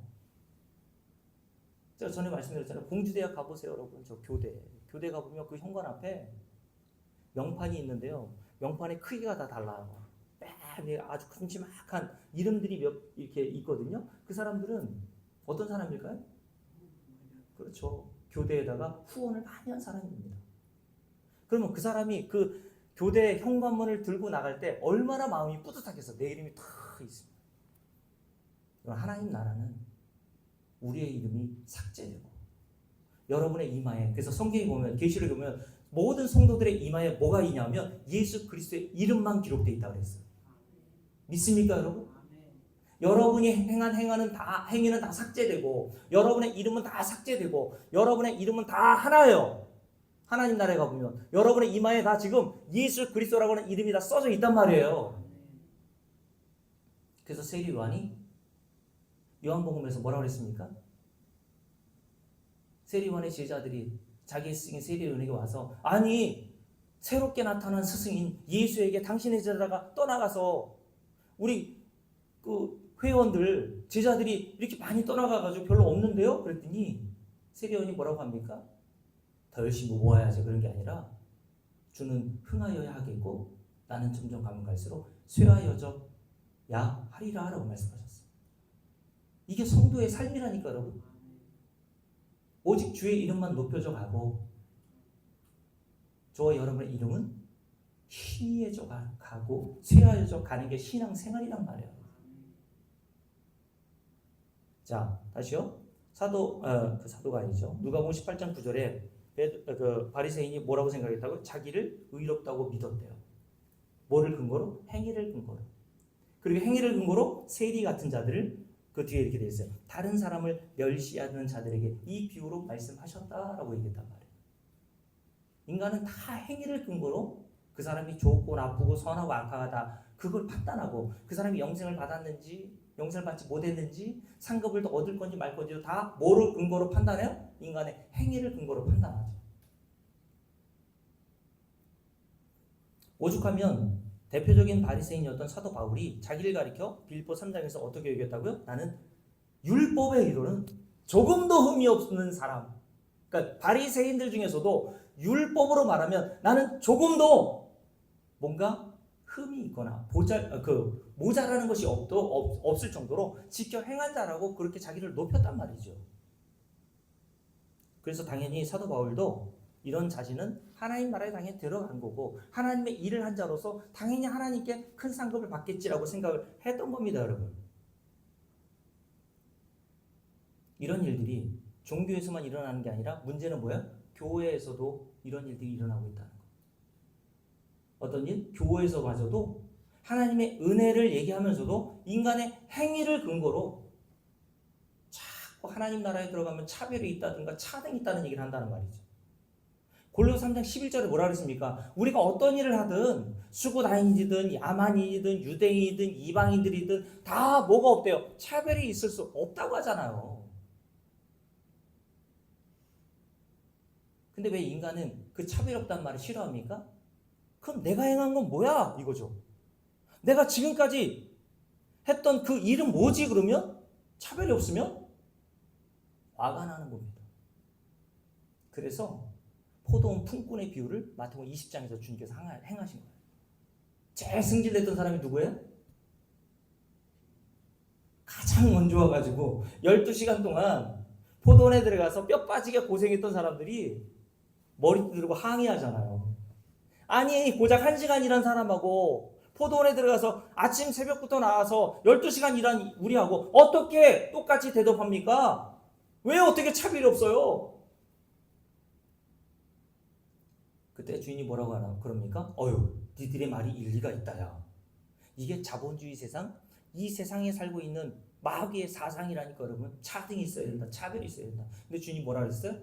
제가 전에 말씀드렸잖아요. 공주대학 가보세요, 여러분. 저 교대 가보면 그 현관 앞에 명판이 있는데요. 명판의 크기가 다 달라요. 아주 큼지막한 이름들이 몇 이렇게 있거든요. 그 사람들은 어떤 사람일까요? 그렇죠. 교대에다가 후원을 많이 한 사람입니다. 그러면 그 사람이 그 교대 현관문을 들고 나갈 때 얼마나 마음이 뿌듯하겠어. 내 이름이 다 있습니다. 하나님 나라는 우리의 이름이 삭제되고 여러분의 이마에, 그래서 성경에 보면 계시록에 보면 모든 성도들의 이마에 뭐가 있냐면 예수 그리스도의 이름만 기록되어 있다고 그랬어요. 믿습니까 여러분? 여러분이 행하는 행위는 다 삭제되고 여러분의 이름은 다 삭제되고 여러분의 이름은 다 하나예요. 하나님 나라에 가보면 여러분의 이마에 다 지금 예수 그리스도라고 하는 이름이 다 써져 있단 말이에요. 그래서 세리 요한이 요한복음에서 뭐라고 그랬습니까? 세리 요한의 제자들이 자기 스승인 세리 요한에게 와서 아니 새롭게 나타난 스승인 예수에게 당신의 제자가 떠나가서 우리 그 회원들 제자들이 이렇게 많이 떠나가가지고 별로 없는데요? 그랬더니 세리 요한이 뭐라고 합니까? 더 열심히 모아야지 그런 게 아니라 주는 흥하여야 하겠고 나는 점점 가면 갈수록 쇠하여져야 하리라 라고 말씀하셨어요. 이게 성도의 삶이라니까 여러분. 오직 주의 이름만 높여져 가고 저와 여러분의 이름은 희미해져 가고 쇠하여져 가는 게 신앙생활이란 말이에요. 자 다시요. 사도가 아니죠. 누가복음 18장 9절에 그 바리새인이 뭐라고 생각했다고? 자기를 의롭다고 믿었대요. 뭐를 근거로? 행위를 근거로. 그리고 행위를 근거로 세리 같은 자들을 그 뒤에 이렇게 돼 있어요. 다른 사람을 멸시하는 자들에게 이 비유로 말씀하셨다라고 얘기했단 말이에요. 인간은 다 행위를 근거로 그 사람이 좋고 나쁘고 선하고 악하다 그걸 판단하고 그 사람이 영생을 받았는지 영생을 받지 못했는지 상급을 더 얻을 건지 말 건지 다 뭐를 근거로 판단해요? 인간의 행위를 근거로 판단하죠. 오죽하면 대표적인 바리새인이었던 사도 바울이 자기를 가리켜 빌립보 3장에서 어떻게 얘기했다고요? 나는 율법에 이르는 조금도 흠이 없는 사람. 그러니까 바리새인들 중에서도 율법으로 말하면 나는 조금도 뭔가 흠이 있거나 모자라는 것이 없을 정도로 지켜 행한 자라고 그렇게 자기를 높였단 말이죠. 그래서 당연히 사도 바울도 이런 자신은 하나님 나라에 당연히 들어간 거고 하나님의 일을 한 자로서 당연히 하나님께 큰 상급을 받겠지라고 생각을 했던 겁니다, 여러분. 이런 일들이 종교에서만 일어나는 게 아니라 문제는 뭐야? 교회에서도 이런 일들이 일어나고 있다는 거. 어떤 일? 교회에서마저도 하나님의 은혜를 얘기하면서도 인간의 행위를 근거로 자꾸 하나님 나라에 들어가면 차별이 있다든가 차등이 있다는 얘기를 한다는 말이죠. 골로새 3장 11절에 뭐라 그랬습니까? 우리가 어떤 일을 하든 수구다인이든 야만인이든 유대인이든 이방인들이든 다 뭐가 없대요? 차별이 있을 수 없다고 하잖아요. 근데 왜 인간은 그 차별 없다는 말을 싫어합니까? 그럼 내가 행한 건 뭐야? 이거죠. 내가 지금까지 했던 그 일은 뭐지 그러면? 차별이 없으면? 화가 나는 겁니다. 그래서 포도원 품꾼의 비유를 마태복음 20장에서 주님께서 행하신 거예요. 제일 승질냈던 사람이 누구예요? 가장 먼저 와가지고 12시간 동안 포도원에 들어가서 뼈 빠지게 고생했던 사람들이 머리 들고 항의하잖아요. 아니 고작 1시간 일한 사람하고 포도원에 들어가서 아침 새벽부터 나와서 12시간 일한 우리하고 어떻게 똑같이 대접합니까? 왜 어떻게 차별이 없어요? 그때 주인이 뭐라고 하나 그럽니까? 니들의 말이 일리가 있다야. 이게 자본주의 세상, 이 세상에 살고 있는 마귀의 사상이라니까 여러분. 차등이 있어야 된다. 차별이 있어야 된다. 근데 주인이 뭐라 그랬어요?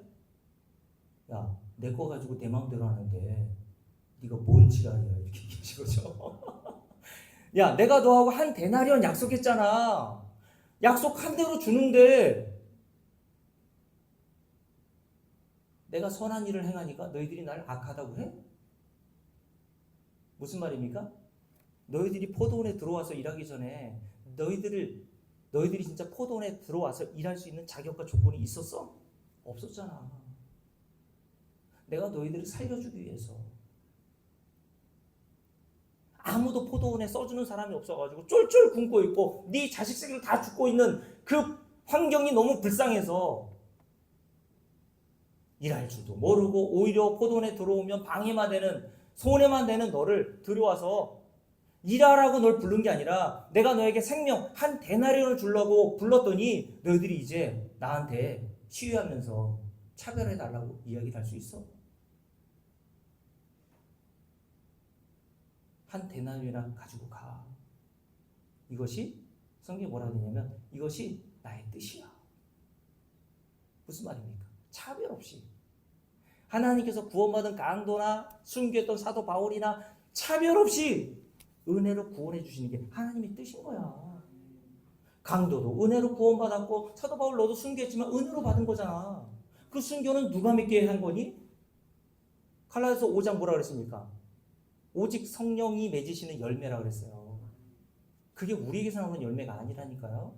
야, 내 거 가지고 내 마음대로 하는데 네가 뭔 지랄이야 이렇게 얘기하신 거죠. 야, 내가 너하고 한 데나리온 약속했잖아. 약속한 대로 주는데 내가 선한 일을 행하니까 너희들이 날 악하다고 해? 무슨 말입니까? 너희들이 포도원에 들어와서 일하기 전에 너희들이 진짜 포도원에 들어와서 일할 수 있는 자격과 조건이 있었어? 없었잖아. 내가 너희들을 살려주기 위해서. 아무도 포도원에 써주는 사람이 없어가지고 쫄쫄 굶고 있고 네 자식 새끼들 다 죽고 있는 그 환경이 너무 불쌍해서 일할 줄도 모르고 오히려 포도원에 들어오면 방해만 되는 손해만 되는 너를 들여와서 일하라고 널 부른 게 아니라 내가 너에게 생명 한 데나리온을 주려고 불렀더니 너희들이 이제 나한테 시위하면서 차별해달라고 이야기를 할 수 있어? 한 데나리온이나 가지고 가. 이것이 성경이 뭐라고 되냐면 이것이 나의 뜻이야. 무슨 말입니까? 차별 없이 하나님께서 구원받은 강도나 순교했던 사도 바울이나 차별 없이 은혜로 구원해 주시는 게 하나님의 뜻인 거야. 강도도 은혜로 구원받았고 사도 바울 너도 순교했지만 은혜로 받은 거잖아. 그 순교는 누가 믿게 한 거니? 갈라디아서 5장 뭐라 그랬습니까? 오직 성령이 맺으시는 열매라 그랬어요. 그게 우리에게서 나오는 열매가 아니라니까요.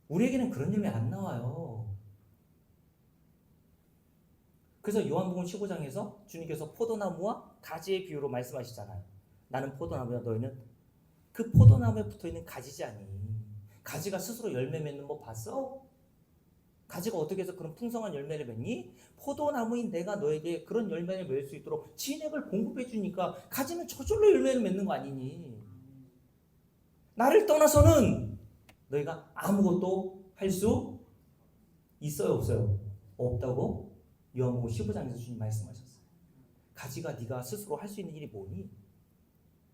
우리에게는 그런 열매 안 나와요. 그래서 요한복음 15장에서 주님께서 포도나무와 가지의 비유로 말씀하시잖아요. 나는 포도나무야 너희는 그 포도나무에 붙어있는 가지지 아니. 가지가 스스로 열매 맺는 거 봤어? 가지가 어떻게 해서 그런 풍성한 열매를 맺니? 포도나무인 내가 너에게 그런 열매를 맺을 수 있도록 진액을 공급해 주니까 가지는 저절로 열매를 맺는 거 아니니? 나를 떠나서는 너희가 아무것도 할 수 있어요 없어요? 없다고 요한복음 15장에서 주님 말씀하셨어요. 가지가 네가 스스로 할 수 있는 일이 뭐니?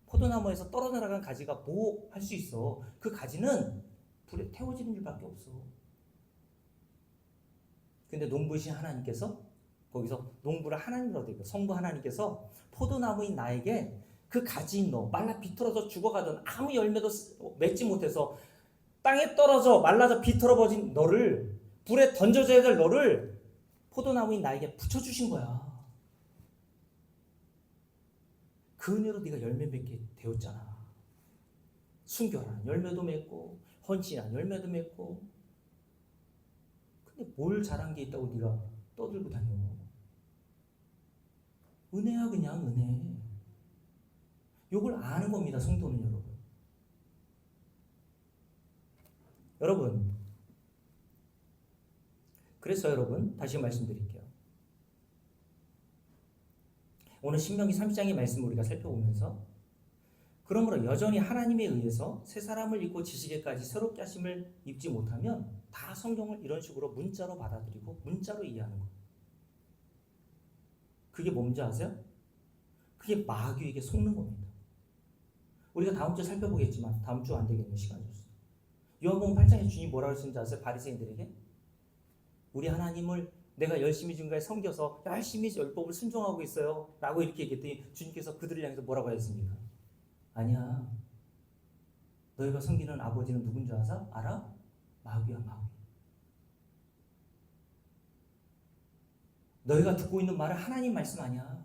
포도나무에서 떨어져 나간 가지가 뭐 할 수 있어? 그 가지는 불에 태워지는 일밖에 없어. 근데 농부이신 하나님께서 거기서 농부를 하나님으로 되고 성부 하나님께서 포도나무인 나에게 그 가지인 너 말라 비틀어져 죽어가던 아무 열매도 맺지 못해서 땅에 떨어져 말라져 비틀어버진 너를 불에 던져져야 될 너를 포도나무인 나에게 붙여주신 거야. 그 은혜로 네가 열매 맺게 되었잖아. 순결한 열매도 맺고 헌신한 열매도 맺고. 근데 뭘 잘한 게 있다고 네가 떠들고 다녀. 은혜야 그냥 은혜. 이걸 아는 겁니다. 성도는 여러분. 여러분, 그래서 여러분 다시 말씀드릴게요. 오늘 신명기 30장의 말씀을 우리가 살펴보면서 그러므로 여전히 하나님에 의해서 새 사람을 입고 지식에까지 새롭게 하심을 입지 못하면 다 성경을 이런 식으로 문자로 받아들이고 문자로 이해하는 거예요. 그게 뭔지 아세요? 그게 마귀에게 속는 겁니다. 우리가 다음 주에 살펴보겠지만 다음 주 안 되겠네. 시간이 없어요. 요한복음 8장에 주님이 뭐라고 했는지 아세요? 바리새인들에게 우리 하나님을 내가 열심히 지금까지 섬겨서 열심히 율법을 순종하고 있어요 라고 이렇게 얘기했더니 주님께서 그들을 향해서 뭐라고 하셨습니까? 아니야, 너희가 섬기는 아버지는 누군 줄 알아? 마귀야, 마귀. 너희가 듣고 있는 말은 하나님 말씀 아니야.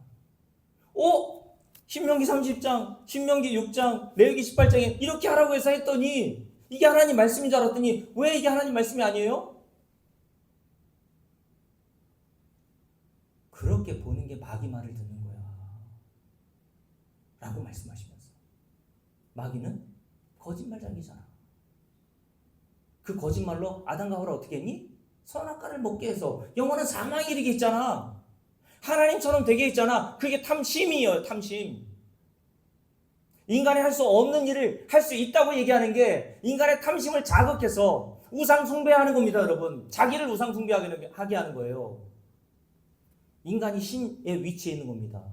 신명기 30장, 신명기 6장, 레위기 18장에 이렇게 하라고 해서 했더니 이게 하나님 말씀인 줄 알았더니 왜 이게 하나님 말씀이 아니에요? 그렇게 보는 게 마귀 말을 듣는 거야 라고 말씀하시면서 마귀는 거짓말장이잖아. 그 거짓말로 아담과 하와를 어떻게 했니? 선악과를 먹게 해서 영원한 사망에 이르게 했잖아. 하나님처럼 되게 했잖아. 그게 탐심이에요. 탐심. 인간이 할 수 없는 일을 할 수 있다고 얘기하는 게 인간의 탐심을 자극해서 우상 숭배하는 겁니다. 여러분, 자기를 우상 숭배하게 하는 거예요. 인간이 신의 위치에 있는 겁니다.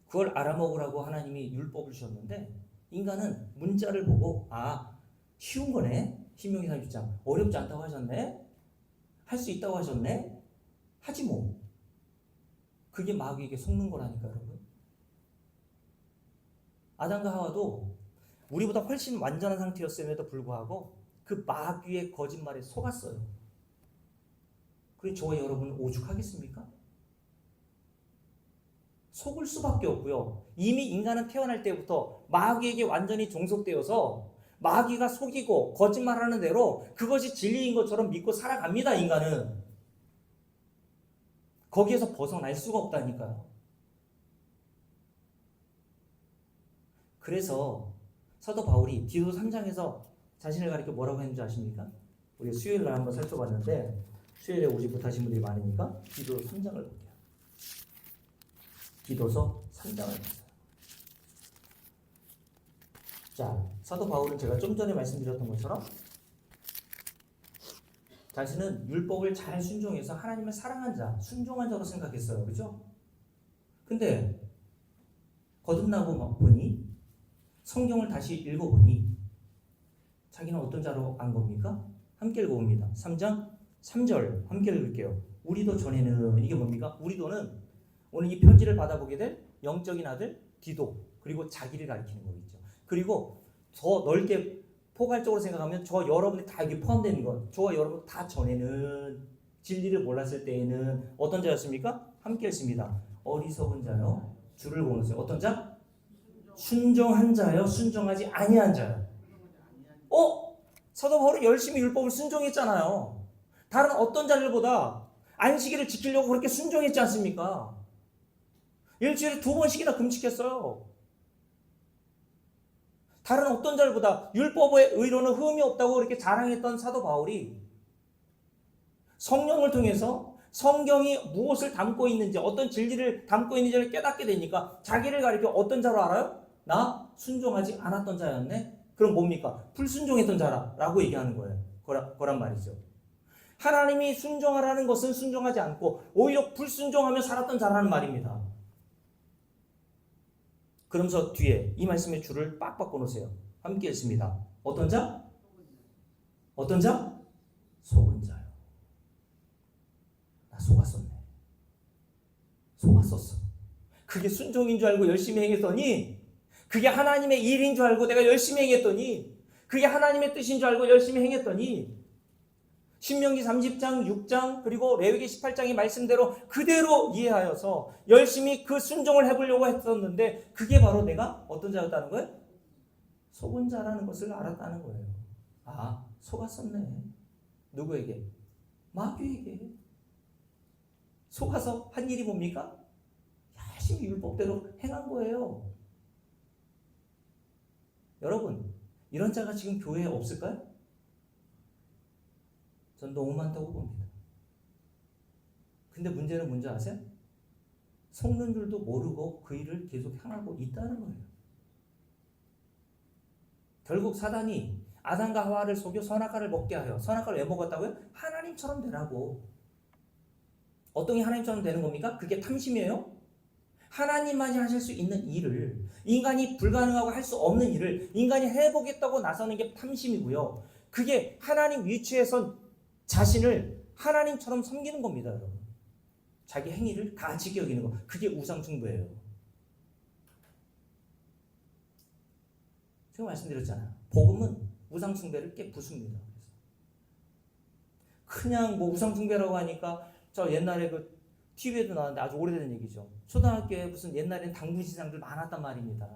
그걸 알아먹으라고 하나님이 율법을 주셨는데 인간은 문자를 보고 쉬운 거네. 신명기 30장 어렵지 않다고 하셨네. 할 수 있다고 하셨네. 하지 뭐. 그게 마귀에게 속는 거라니까 여러분. 아담과 하와도 우리보다 훨씬 완전한 상태였음에도 불구하고 그 마귀의 거짓말에 속았어요. 그래 저와 여러분은 오죽하겠습니까? 속을 수밖에 없고요. 이미 인간은 태어날 때부터 마귀에게 완전히 종속되어서 마귀가 속이고 거짓말하는 대로 그것이 진리인 것처럼 믿고 살아갑니다. 인간은. 거기에서 벗어날 수가 없다니까요. 그래서 사도 바울이 디도서 3장에서 자신을 가리켜 뭐라고 했는지 아십니까? 우리 수요일날 한번 살펴봤는데 수요일에 오지 못하신 분들이 많으니까 디도서 3장을 볼게요. 디도서 3장을 보세요. 자, 사도 바울은 제가 좀 전에 말씀드렸던 것처럼 자신은 율법을 잘 순종해서 하나님을 사랑한 자, 순종한 자로 생각했어요. 그죠? 근데 거듭나고 보니 성경을 다시 읽어보니 자기는 어떤 자로 안 겁니까? 함께 읽어봅니다. 3장 3절 함께 읽을게요. 우리도 전에는 이게 뭡니까? 우리도는 오늘 이 편지를 받아보게 될 영적인 아들 디도 그리고 자기를 가리키는 거겠죠. 그리고 더 넓게 포괄적으로 생각하면 저 여러분이 다 여기 포함되는 것. 저와 여러분 다 전에는 진리를 몰랐을 때에는 어떤 자였습니까? 함께 했습니다. 어리석은 자요. 주를 보면서 어떤 자? 순종한 자요. 순종하지 아니한 자요. 사도 바울은 열심히 율법을 순종했잖아요. 다른 어떤 자들보다 안식일을 지키려고 그렇게 순종했지 않습니까? 일주일에 2번씩이나 금식했어요. 다른 어떤 자들보다 율법의 의로는 흠이 없다고 그렇게 자랑했던 사도 바울이 성령을 통해서 성경이 무엇을 담고 있는지 어떤 진리를 담고 있는지를 깨닫게 되니까 자기를 가리켜 어떤 자로 알아요? 나 순종하지 않았던 자였네? 그럼 뭡니까? 불순종했던 자라고 얘기하는 거예요. 거란 말이죠. 하나님이 순종하라는 것은 순종하지 않고 오히려 불순종하며 살았던 자라는 말입니다. 그러면서 뒤에 이 말씀의 줄을 빡빡 꺼놓으세요. 함께 읽습니다. 어떤 자? 어떤 자? 속은 자요. 나 속았었네. 속았었어. 그게 순종인 줄 알고 열심히 행했더니 그게 하나님의 일인 줄 알고 내가 열심히 행했더니 그게 하나님의 뜻인 줄 알고 열심히 행했더니 신명기 30장, 6장 그리고 레위기 18장의 말씀대로 그대로 이해하여서 열심히 그 순종을 해보려고 했었는데 그게 바로 내가 어떤 자였다는 거예요? 속은 자라는 것을 알았다는 거예요. 속았었네. 누구에게? 마귀에게. 속아서 한 일이 뭡니까? 열심히 율법대로 행한 거예요. 여러분, 이런 자가 지금 교회에 없을까요? 전 너무 많다고 봅니다. 근데 문제는 뭔지 아세요? 속는 줄도 모르고 그 일을 계속 향하고 있다는 거예요. 결국 사단이 아담과 하와를 속여 선악과를 먹게 하여, 선악과를 왜 먹었다고요? 하나님처럼 되라고. 어떤 게 하나님처럼 되는 겁니까? 그게 탐심이에요? 하나님만이 하실 수 있는 일을, 인간이 불가능하고 할 수 없는 일을 인간이 해보겠다고 나서는 게 탐심이고요. 그게 하나님 위치에서 자신을 하나님처럼 섬기는 겁니다, 여러분. 자기 행위를 가치게 여기는 거. 그게 우상숭배예요. 제가 말씀드렸잖아요. 복음은 우상숭배를 깨 부숩니다. 그냥 뭐 우상숭배라고 하니까 저 옛날에 그 TV에도 나왔는데 아주 오래된 얘기죠. 초등학교에 무슨 옛날엔 당구신상들 많았단 말입니다.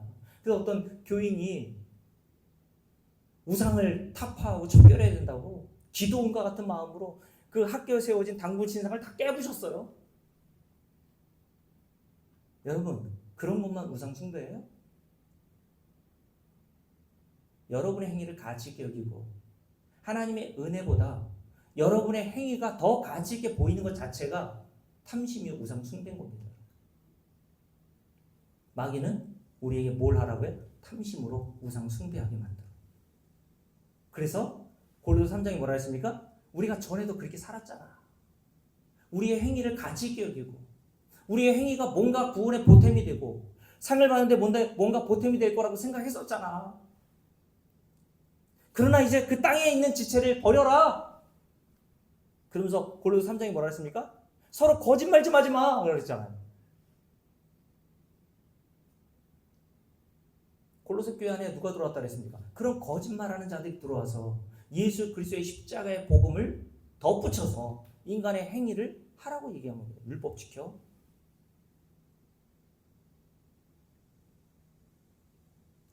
그래서 어떤 교인이 우상을 타파하고 척결해야 된다고 기도원과 같은 마음으로 그 학교에 세워진 당구신상을 다 깨부셨어요. 여러분, 그런 것만 우상숭배예요? 여러분의 행위를 가치 있게 여기고 하나님의 은혜보다 여러분의 행위가 더 가치 있게 보이는 것 자체가 탐심이 우상숭배인 겁니다. 마귀는 우리에게 뭘 하라고요? 탐심으로 우상숭배하게 만들어. 그래서 고린도서 3장에 뭐라 했습니까? 우리가 전에도 그렇게 살았잖아. 우리의 행위를 가치 있게 여기고 우리의 행위가 뭔가 구원의 보탬이 되고 상을 받는데 뭔가 보탬이 될 거라고 생각했었잖아. 그러나 이제 그 땅에 있는 지체를 버려라. 그러면서 고린도서 3장에 뭐라 했습니까? 서로 거짓말 좀 하지 마. 그랬잖아요. 골로새 교회 안에 누가 들어왔다 그랬습니까? 그런 거짓말하는 자들이 들어와서 예수 그리스도의 십자가의 복음을 덧붙여서 인간의 행위를 하라고 얘기한 겁니다. 율법 지켜.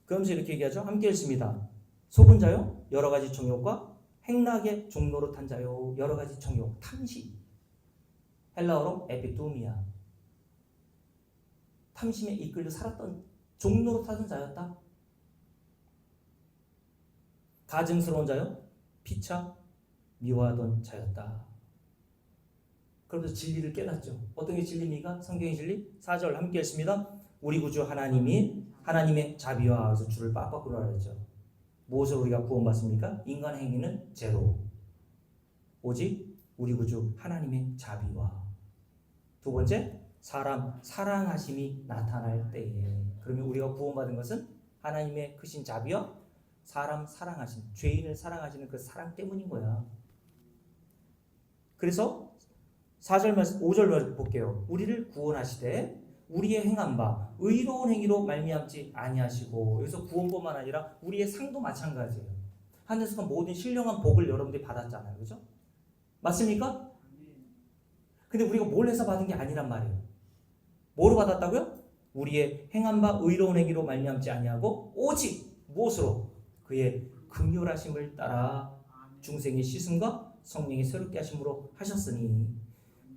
그러면서 이렇게 얘기하죠. 함께 읽습니다. 속은 자요, 여러 가지 정욕과 행락의 종로로 탄 자요, 여러 가지 정욕, 탐심. 헬라어로 에피도미아. 탐심에 이끌려 살았던 종로로 타던 자였다. 가증스러운 자요, 피차 미워하던 자였다. 그러면서 진리를 깨닫죠. 어떤 게 진리입니까? 성경의 진리? 4절 함께 읽습니다. 우리 구주 하나님이 하나님의 자비와 주를 빡빡 굴어라죠. 무엇으로 우리가 구원받습니까? 인간 행위는 제로. 오직 우리 구주 하나님의 자비와. 두 번째, 사람 사랑하심이 나타날 때에. 그러면 우리가 구원받은 것은 하나님의 크신 자비와 사람 사랑하심, 죄인을 사랑하시는 그 사랑 때문인 거야. 그래서 4절 말씀, 5절 말씀 볼게요. 우리를 구원하시되 우리의 행한 바 의로운 행위로 말미암지 아니하시고. 여기서 구원뿐만 아니라 우리의 상도 마찬가지예요. 하늘에서 모든 신령한 복을 여러분들이 받았잖아요. 그죠? 맞습니까? 근데 우리가 뭘 해서 받은 게 아니란 말이에요. 뭐로 받았다고요? 우리의 행한 바 의로운 행위로 말미암지 아니하고 오직 무엇으로? 그의 긍휼하심을 따라 중생의 씻음과 성령의 새롭게 하심으로 하셨으니.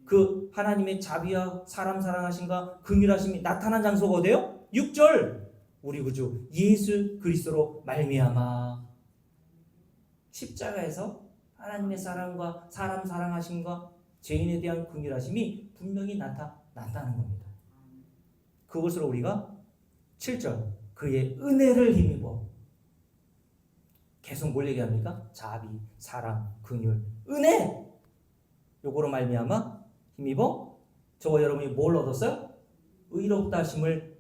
그 하나님의 자비와 사람 사랑하심과 긍휼하심이 나타난 장소가 어디예요? 6절 우리 구주 예수 그리스도로 말미암아. 십자가에서 하나님의 사랑과 사람 사랑하심과 죄인에 대한 긍휼하심이 분명히 나타나는 겁니다. 그것으로 우리가 7절 그의 은혜를 힘입어. 계속 뭘 얘기합니까? 자비, 사랑, 긍휼, 은혜. 요거로 말미암아 힘입어 저와 여러분이 뭘 얻었어요? 의롭다 하심을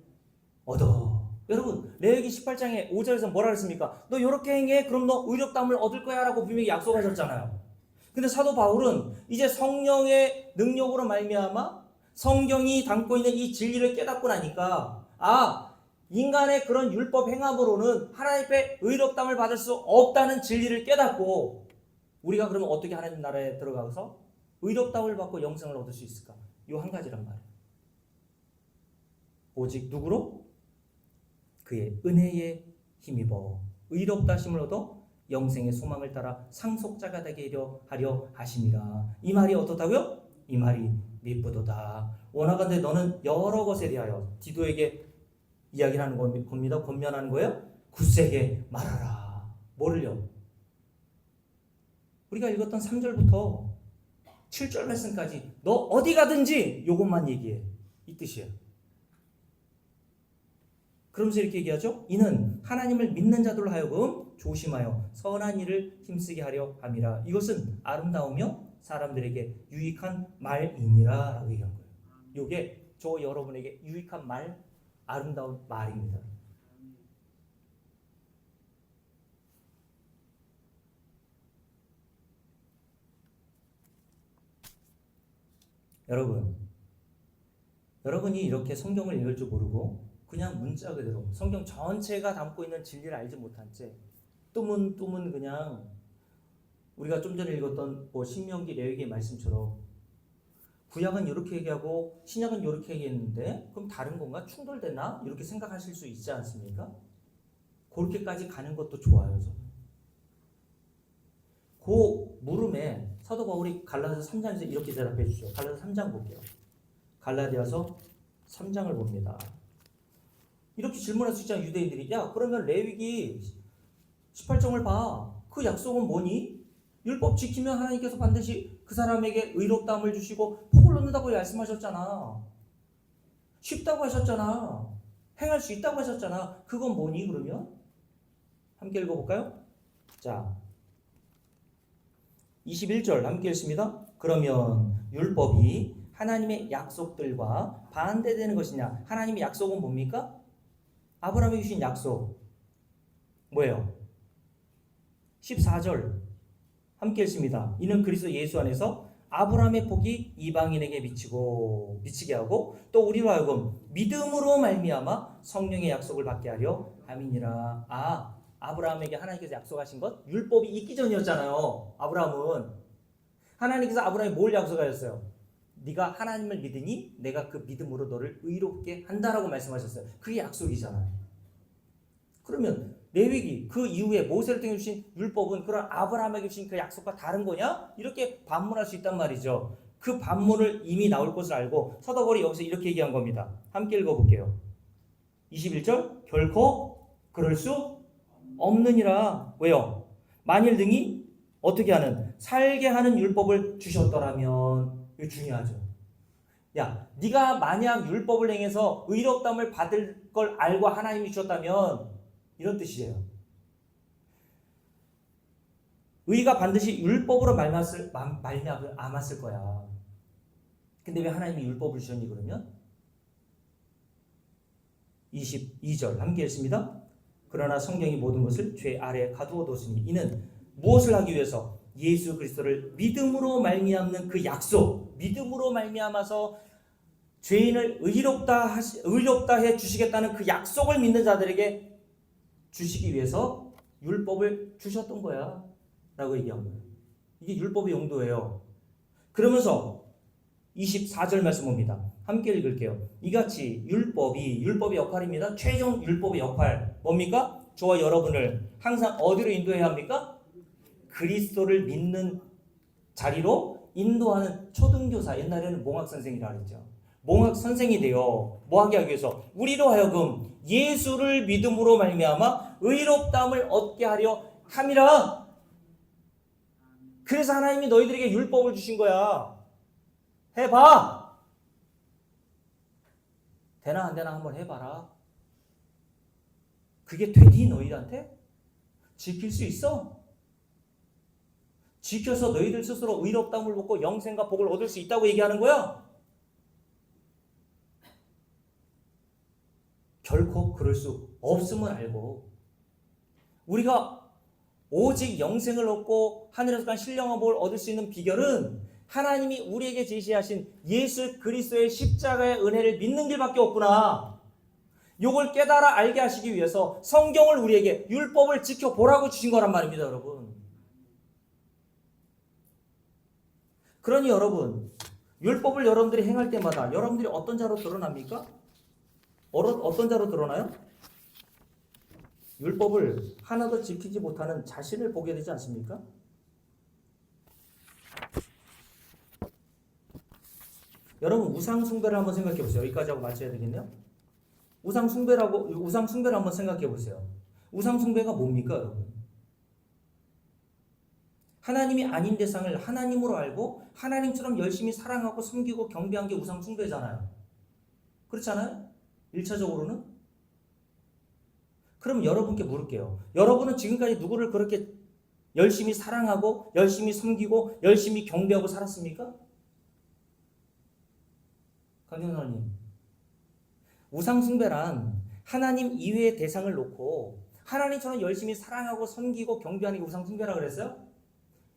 얻어. 여러분 레위기 18장에 5절에서 뭐라 그랬습니까? 너 이렇게 행해 그럼 너 의롭다함을 얻을 거야 라고 분명히 약속하셨잖아요. 근데 사도 바울은 이제 성령의 능력으로 말미암아 성경이 담고 있는 이 진리를 깨닫고 나니까 인간의 그런 율법 행함으로는 하나님의 의롭다함을 받을 수 없다는 진리를 깨닫고 우리가 그러면 어떻게 하나님 나라에 들어가서 의롭다함을 받고 영생을 얻을 수 있을까? 이 한 가지란 말이에요. 오직 누구로? 그의 은혜에 힘입어 의롭다 하심을 얻어 영생의 소망을 따라 상속자가 되게 하려 하심이라. 이 말이 어떻다고요? 이 말이 미쁘도다. 원하건대 너는 여러 것에 대하여 디도에게 이야기를 하는 겁니다. 권면하는 거예요. 굳세게 말하라. 뭐를요? 우리가 읽었던 3절부터 7절 말씀까지 너 어디 가든지 이것만 얘기해. 이 뜻이에요. 그러면서 이렇게 얘기하죠. 이는 하나님을 믿는 자들로 하여금 조심하여 선한 일을 힘쓰게 하려 함이라. 이것은 아름다우며 사람들에게 유익한 말이니라 라고 얘기한 거예요. 이게 저 여러분에게 유익한 말, 아름다운 말입니다. 여러분이 이렇게 성경을 읽을 줄 모르고 그냥 문자 그대로 성경 전체가 담고 있는 진리를 알지 못한 채 뚜문뚜문 그냥 우리가 좀 전에 읽었던 신명기 레위기의 말씀처럼 구약은 이렇게 얘기하고 신약은 이렇게 얘기했는데 그럼 다른 건가? 충돌되나? 이렇게 생각하실 수 있지 않습니까? 그렇게까지 가는 것도 좋아요. 저는. 그 물음에 사도 바울이 갈라디아서 3장에서 이렇게 대답해 주죠. 갈라디아서 3장 볼게요. 갈라디아서 3장을 봅니다. 이렇게 질문할 수 있잖아요. 유대인들이. 야 그러면 레위기 18장을 봐. 그 약속은 뭐니? 율법 지키면 하나님께서 반드시 그 사람에게 의롭다함을 주시고 복을 얻는다고 말씀하셨잖아. 쉽다고 하셨잖아. 행할 수 있다고 하셨잖아. 그건 뭐니 그러면? 함께 읽어볼까요? 자 21절 함께 읽습니다. 그러면 율법이 하나님의 약속들과 반대되는 것이냐? 하나님의 약속은 뭡니까? 아브라함에게 주신 약속 뭐예요? 14절 함께 읽습니다. 이는 그리스도 예수 안에서 아브라함의 복이 이방인에게 미치게 하고 또 우리로 하여금 믿음으로 말미암아 성령의 약속을 받게 하려 함이니라. 아브라함에게 하나님께서 약속하신 것 율법이 있기 전이었잖아요. 아브라함은 하나님께서 아브라함에 뭘 약속하셨어요? 네가 하나님을 믿으니 내가 그 믿음으로 너를 의롭게 한다라고 말씀하셨어요. 그게 약속이잖아요. 그러면 레위기 그 이후에 모세를 통해 주신 율법은 그런 아브라함에게 주신 그 약속과 다른 거냐? 이렇게 반문할 수 있단 말이죠. 그 반문을 이미 나올 것을 알고 사도 바울이 여기서 이렇게 얘기한 겁니다. 함께 읽어볼게요. 21절 결코 그럴 수 없느니라. 왜요? 만일 등이 어떻게 하는 살게 하는 율법을 주셨더라면 이거 중요하죠. 야, 네가 만약 율법을 행해서 의롭다함을 받을 걸 알고 하나님이 주셨다면 이런 뜻이에요. 의가 반드시 율법으로 말미암았을 거야. 근데 왜 하나님이 율법을 주셨니 그러면? 22절 함께 읽습니다. 그러나 성경이 모든 것을 죄 아래 가두어 뒀으니 이는 무엇을 하기 위해서? 예수 그리스도를 믿음으로 말미암는 그 약속, 믿음으로 말미암아서 죄인을 의롭다 해 주시겠다는 그 약속을 믿는 자들에게 주시기 위해서 율법을 주셨던 거야 라고 얘기한 거예요. 이게 율법의 용도예요. 그러면서 24절 말씀 봅니다. 함께 읽을게요. 이같이 율법의 역할입니다. 최종 율법의 역할 뭡니까? 저와 여러분을 항상 어디로 인도해야 합니까? 그리스도를 믿는 자리로 인도하는 초등교사, 옛날에는 몽학 선생이라고 했죠. 몽학 선생이 되어 뭐하게 하기 위해서 우리로 하여금 예수를 믿음으로 말미암아 의롭다함을 얻게 하려 함이라. 그래서 하나님이 너희들에게 율법을 주신 거야. 해봐. 되나 안 되나 한번 해봐라. 그게 되니 너희한테? 지킬 수 있어? 지켜서 너희들 스스로 의롭다함을 받고 영생과 복을 얻을 수 있다고 얘기하는 거야? 결코 그럴 수 없음을 알고 우리가 오직 영생을 얻고 하늘에서 간 신령한 복을 얻을 수 있는 비결은 하나님이 우리에게 제시하신 예수 그리스도의 십자가의 은혜를 믿는 길밖에 없구나. 이걸 깨달아 알게 하시기 위해서 성경을 우리에게 율법을 지켜보라고 주신 거란 말입니다. 여러분. 그러니 여러분 율법을 여러분들이 행할 때마다 여러분들이 어떤 자로 드러납니까? 어떤 자로 드러나요? 율법을 하나도 지키지 못하는 자신을 보게 되지 않습니까? 여러분 우상 숭배를 한번 생각해 보세요. 여기까지 하고 마쳐야 되겠네요. 우상 숭배를 한번 생각해 보세요. 우상 숭배가 뭡니까, 여러분? 하나님이 아닌 대상을 하나님으로 알고 하나님처럼 열심히 사랑하고 섬기고 경배한 게 우상 숭배잖아요. 그렇잖아요? 1차적으로는. 그럼 여러분께 물을게요. 여러분은 지금까지 누구를 그렇게 열심히 사랑하고 열심히 섬기고 열심히 경배하고 살았습니까? 강경사님, 우상 숭배란 하나님 이외의 대상을 놓고 하나님처럼 열심히 사랑하고 섬기고 경배하는 게 우상 숭배라 그랬어요?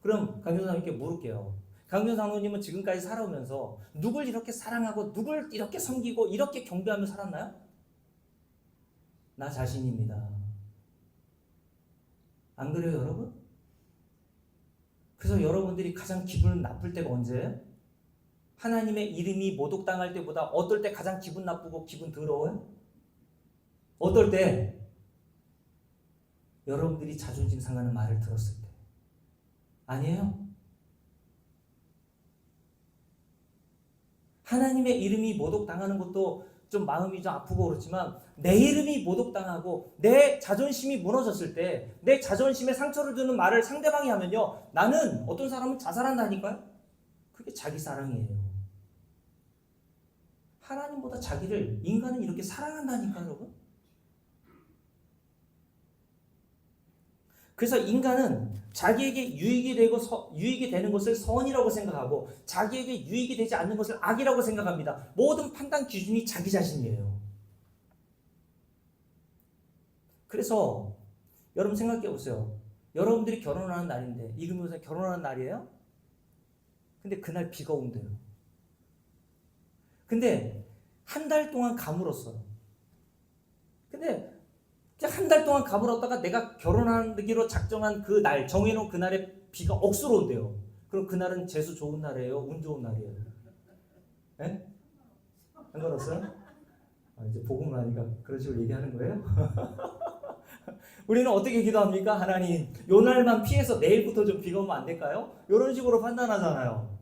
그럼 강경사님께 물을게요. 강경사님은 지금까지 살아오면서 누굴 이렇게 사랑하고 누굴 이렇게 섬기고 이렇게 경배하며 살았나요? 나 자신입니다. 안 그래요, 여러분? 그래서 여러분들이 가장 기분 나쁠 때가 언제예요? 하나님의 이름이 모독당할 때보다 어떨 때 가장 기분 나쁘고 기분 더러워요? 어떨 때? 여러분들이 자존심 상하는 말을 들었을 때. 아니에요? 하나님의 이름이 모독당하는 것도 좀 마음이 좀 아프고 그렇지만 내 이름이 모독당하고 내 자존심이 무너졌을 때 내 자존심에 상처를 주는 말을 상대방이 하면요, 나는 어떤 사람은 자살한다니까요. 그게 자기 사랑이에요. 하나님보다 자기를 인간은 이렇게 사랑한다니까, 여러분. 그래서 인간은 자기에게 유익이 되는 것을 선이라고 생각하고 자기에게 유익이 되지 않는 것을 악이라고 생각합니다. 모든 판단 기준이 자기 자신이에요. 그래서 여러분 생각해 보세요. 여러분들이 결혼하는 날인데 이금이 요새 결혼하는 날이에요? 근데 그날 비가 온대요. 근데 한 달 동안 가물었어요. 근데 한 달 동안 가물었다가 내가 결혼하기로 작정한 그 날, 정해놓은 그날에 비가 억수로 온대요. 그럼 그날은 재수 좋은 날이에요? 운 좋은 날이에요? 예? 안 걸었어요? 이제 복음 하니까 그런 식으로 얘기하는 거예요? 우리는 어떻게 기도합니까? 하나님, 요 날만 피해서 내일부터 좀 비가 오면 안 될까요? 이런 식으로 판단하잖아요.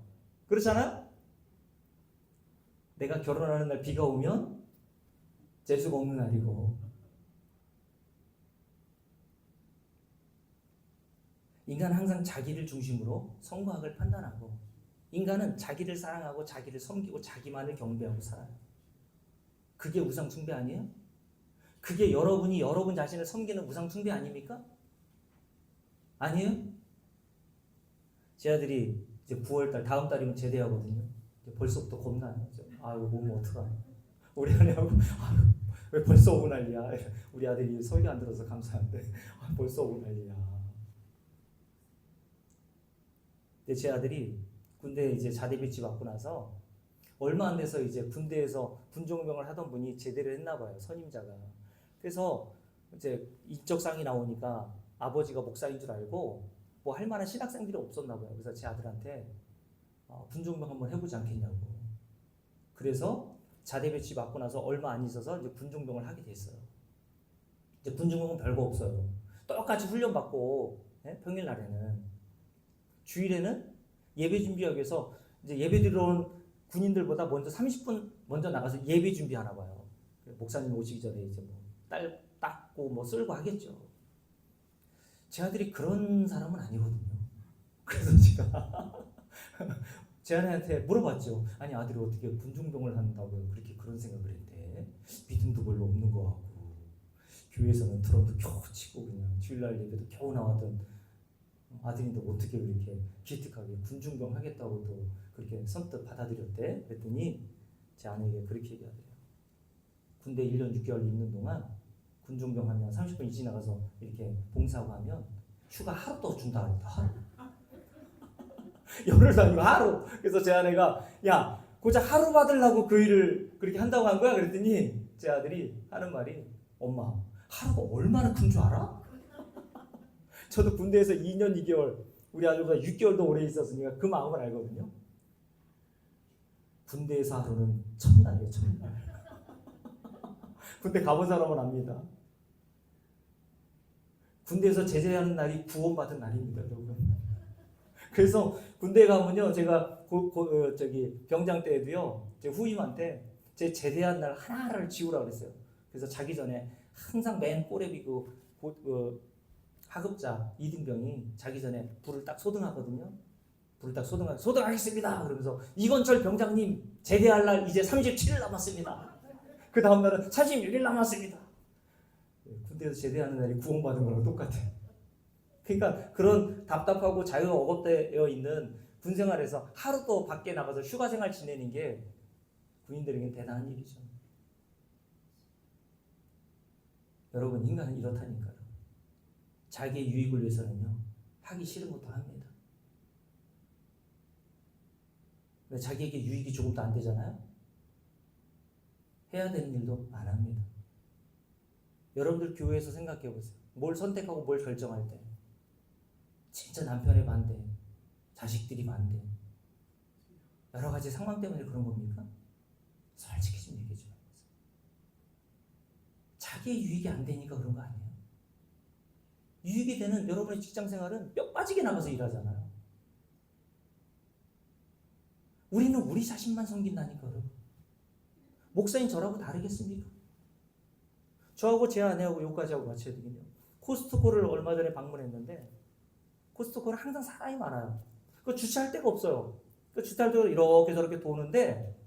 그렇잖아요? 내가 결혼하는 날 비가 오면 재수가 없는 날이고, 인간은 항상 자기를 중심으로 선과 악을 판단하고 인간은 자기를 사랑하고 자기를 섬기고 자기만을 경배하고 살아요. 그게 우상 숭배 아니에요? 그게 여러분이 여러분 자신을 섬기는 우상 숭배 아닙니까? 아니에요? 제 아들이 이제 9월달 다음 달이면 제대하거든요. 벌써부터 겁나요. 이거 몸은 어떡하나. 우리 아내하고 왜 벌써 오고 난리야. 우리 아들이 설교 안 들어서 감사한데 벌써 오고 난리야. 근데 제 아들이 군대 이제 자대 배치 받고 나서 얼마 안 돼서 이제 군대에서 군종병을 하던 분이 제대를 했나 봐요. 선임자가. 그래서 이제 인적상이 나오니까 아버지가 목사인 줄 알고 뭐 할 만한 신학생들이 없었나 봐요. 그래서 제 아들한테 군종병 한번 해보지 않겠냐고. 그래서 자대 배치 받고 나서 얼마 안 있어서 이제 군종병을 하게 됐어요. 이제 군종병은 별거 없어요. 똑같이 훈련 받고 평일 날에는. 주일에는 예배 준비하기 위해서 이제 예배 들어온 군인들보다 먼저 30분 먼저 나가서 예배 준비하나 봐요. 목사님 오시기 전에 이제 뭐 딸 닦고 뭐 쓸고 하겠죠. 제 아들이 그런 사람은 아니거든요. 그래서 제가 제 아내한테 물어봤죠. 아니 아들이 어떻게 군중병을 한다고 그렇게 그런 생각을 했대. 믿음도 별로 없는 거 같고 교회에서는 드럼도 겨우 치고 그냥 주일날 예배도 겨우 나왔던 아들인데 어떻게 그렇게 기특하게 군중병 하겠다고 또 그렇게 선뜻 받아들였대. 그랬더니 제 아내에게 그렇게 얘기하더래요. 군대 1년 6개월 있는 동안 군중병 하면 30분 일찍 나가서 이렇게 봉사하고 하면 휴가 하루 더 준다 그랬다. 하루. 열흘도 아니고 하루. 그래서 제 아내가 야 고작 하루 받으려고 그 일을 그렇게 한다고 한 거야? 그랬더니 제 아들이 하는 말이 엄마 하루가 얼마나 큰 줄 알아? 저도 군대에서 2년 2개월 우리 아들보다 6개월 더 오래 있었으니까 그 마음을 알거든요. 군대에서 하루는 첫날이에요. 첫날. 군대 가본 사람은 압니다. 군대에서 제대하는 날이 구원받은 날입니다. 여러분. 그래서 군대 가면요, 제가 병장 때에도요, 제 후임한테 제 제대한 날 하나하나를 지우라 그랬어요. 그래서 자기 전에 항상 맨 꼬레비 하급자 이등병이 자기 전에 불을 딱 소등하거든요. 불을 딱 소등하겠습니다. 그러면서 이건철 병장님 제대할 날 이제 37일 남았습니다. 그 다음 날은 36일 남았습니다. 군대에서 제대하는 날이 구원받은 거랑 똑같아. 그러니까 그런 답답하고 자유가 억압되어 있는 군 생활에서 하루 또 밖에 나가서 휴가 생활 지내는 게 군인들에게는 대단한 일이죠. 여러분, 인간은 이렇다니까요. 자기의 유익을 위해서는요, 하기 싫은 것도 합니다. 왜 자기에게 유익이 조금도 안 되잖아요? 해야 되는 일도 안 합니다. 여러분들 교회에서 생각해 보세요. 뭘 선택하고 뭘 결정할 때 진짜 남편의 반대, 자식들이 반대, 여러 가지 상황 때문에 그런 겁니까? 솔직히 좀 얘기해 주세요. 자기의 유익이 안 되니까 그런 거 아니에요? 유익이 되는 여러분의 직장 생활은 뼈 빠지게 나가서 일하잖아요. 우리는 우리 자신만 섬긴다니까. 여러분, 목사님 저라고 다르겠습니까? 저하고 제 아내하고 요까지 하고 같이 해야 되겠네요. 코스트코를 얼마 전에 방문했는데, 코스트코는 항상 사람이 많아요. 그 주차할 데가 없어요. 그 주차할 데가 이렇게 저렇게 도는데,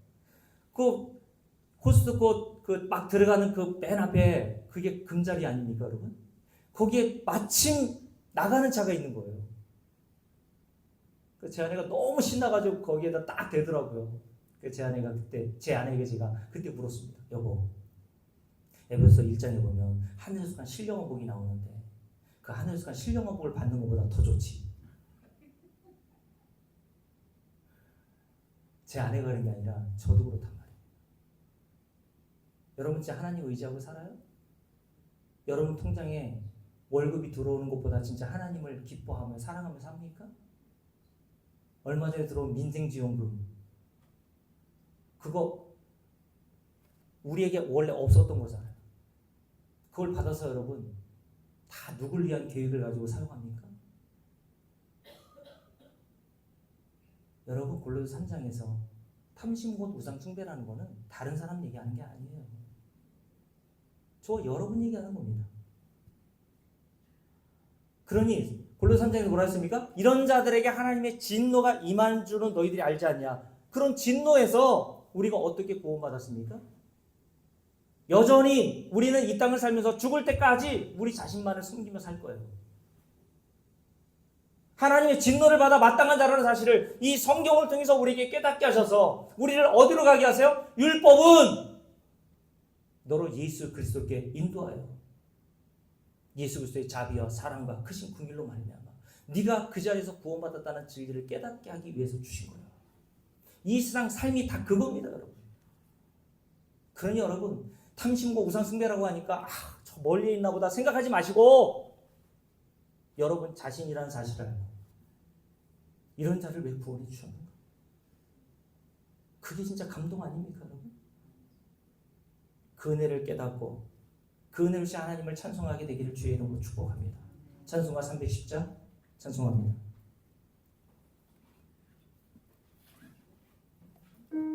그 코스트코 그 막 들어가는 그 맨 앞에 그게 금자리 아닙니까, 여러분? 거기에 마침 나가는 차가 있는 거예요. 제 아내가 너무 신나가지고 거기에다 딱 대더라고요. 제 아내가 그때, 제 아내에게 제가 그때 물었습니다. 여보, 에베소서 1장에 보면 하늘에서 간 신령한 복이 나오는데 그 하늘에서 간 신령한 복을 받는 것보다 더 좋지. 제 아내가 그런 게 아니라 저도 그렇단 말이에요. 여러분 진짜 하나님 의지하고 살아요? 여러분 통장에 월급이 들어오는 것보다 진짜 하나님을 기뻐하며 사랑하며 삽니까? 얼마 전에 들어온 민생지원금, 그거 우리에게 원래 없었던 거잖아요. 그걸 받아서 여러분 다 누굴 위한 계획을 가지고 사용합니까? 여러분, 골로새 3장에서 탐심 곧 우상 숭배라는 거는 다른 사람 얘기하는 게 아니에요. 저 여러분 얘기하는 겁니다. 그러니 골로새 3장에서 뭐라 했습니까? 이런 자들에게 하나님의 진노가 임한 줄은 너희들이 알지 않냐. 그런 진노에서 우리가 어떻게 구원받았습니까? 여전히 우리는 이 땅을 살면서 죽을 때까지 우리 자신만을 숨기며 살 거예요. 하나님의 진노를 받아 마땅한 자라는 사실을 이 성경을 통해서 우리에게 깨닫게 하셔서 우리를 어디로 가게 하세요? 율법은 너로 예수 그리스도께 인도하여 예수 그리스도의 자비와 사랑과 크신 긍휼로 말미암아 네가 그 자리에서 구원받았다는 진리를 깨닫게 하기 위해서 주신 거예요. 이 세상 삶이 다 그겁니다, 여러분. 그러니 여러분, 탐심과 우상 숭배라고 하니까 저 멀리 있나 보다 생각하지 마시고 여러분 자신이라는 사실을 알고 이런 자를 왜 구원해 주셨는가? 그게 진짜 감동 아닙니까, 여러분? 그 은혜를 깨닫고 그 은혜로 하나님을 찬송하게 되기를 주의 이름으로 축복합니다. 찬송가 310장 찬송합니다.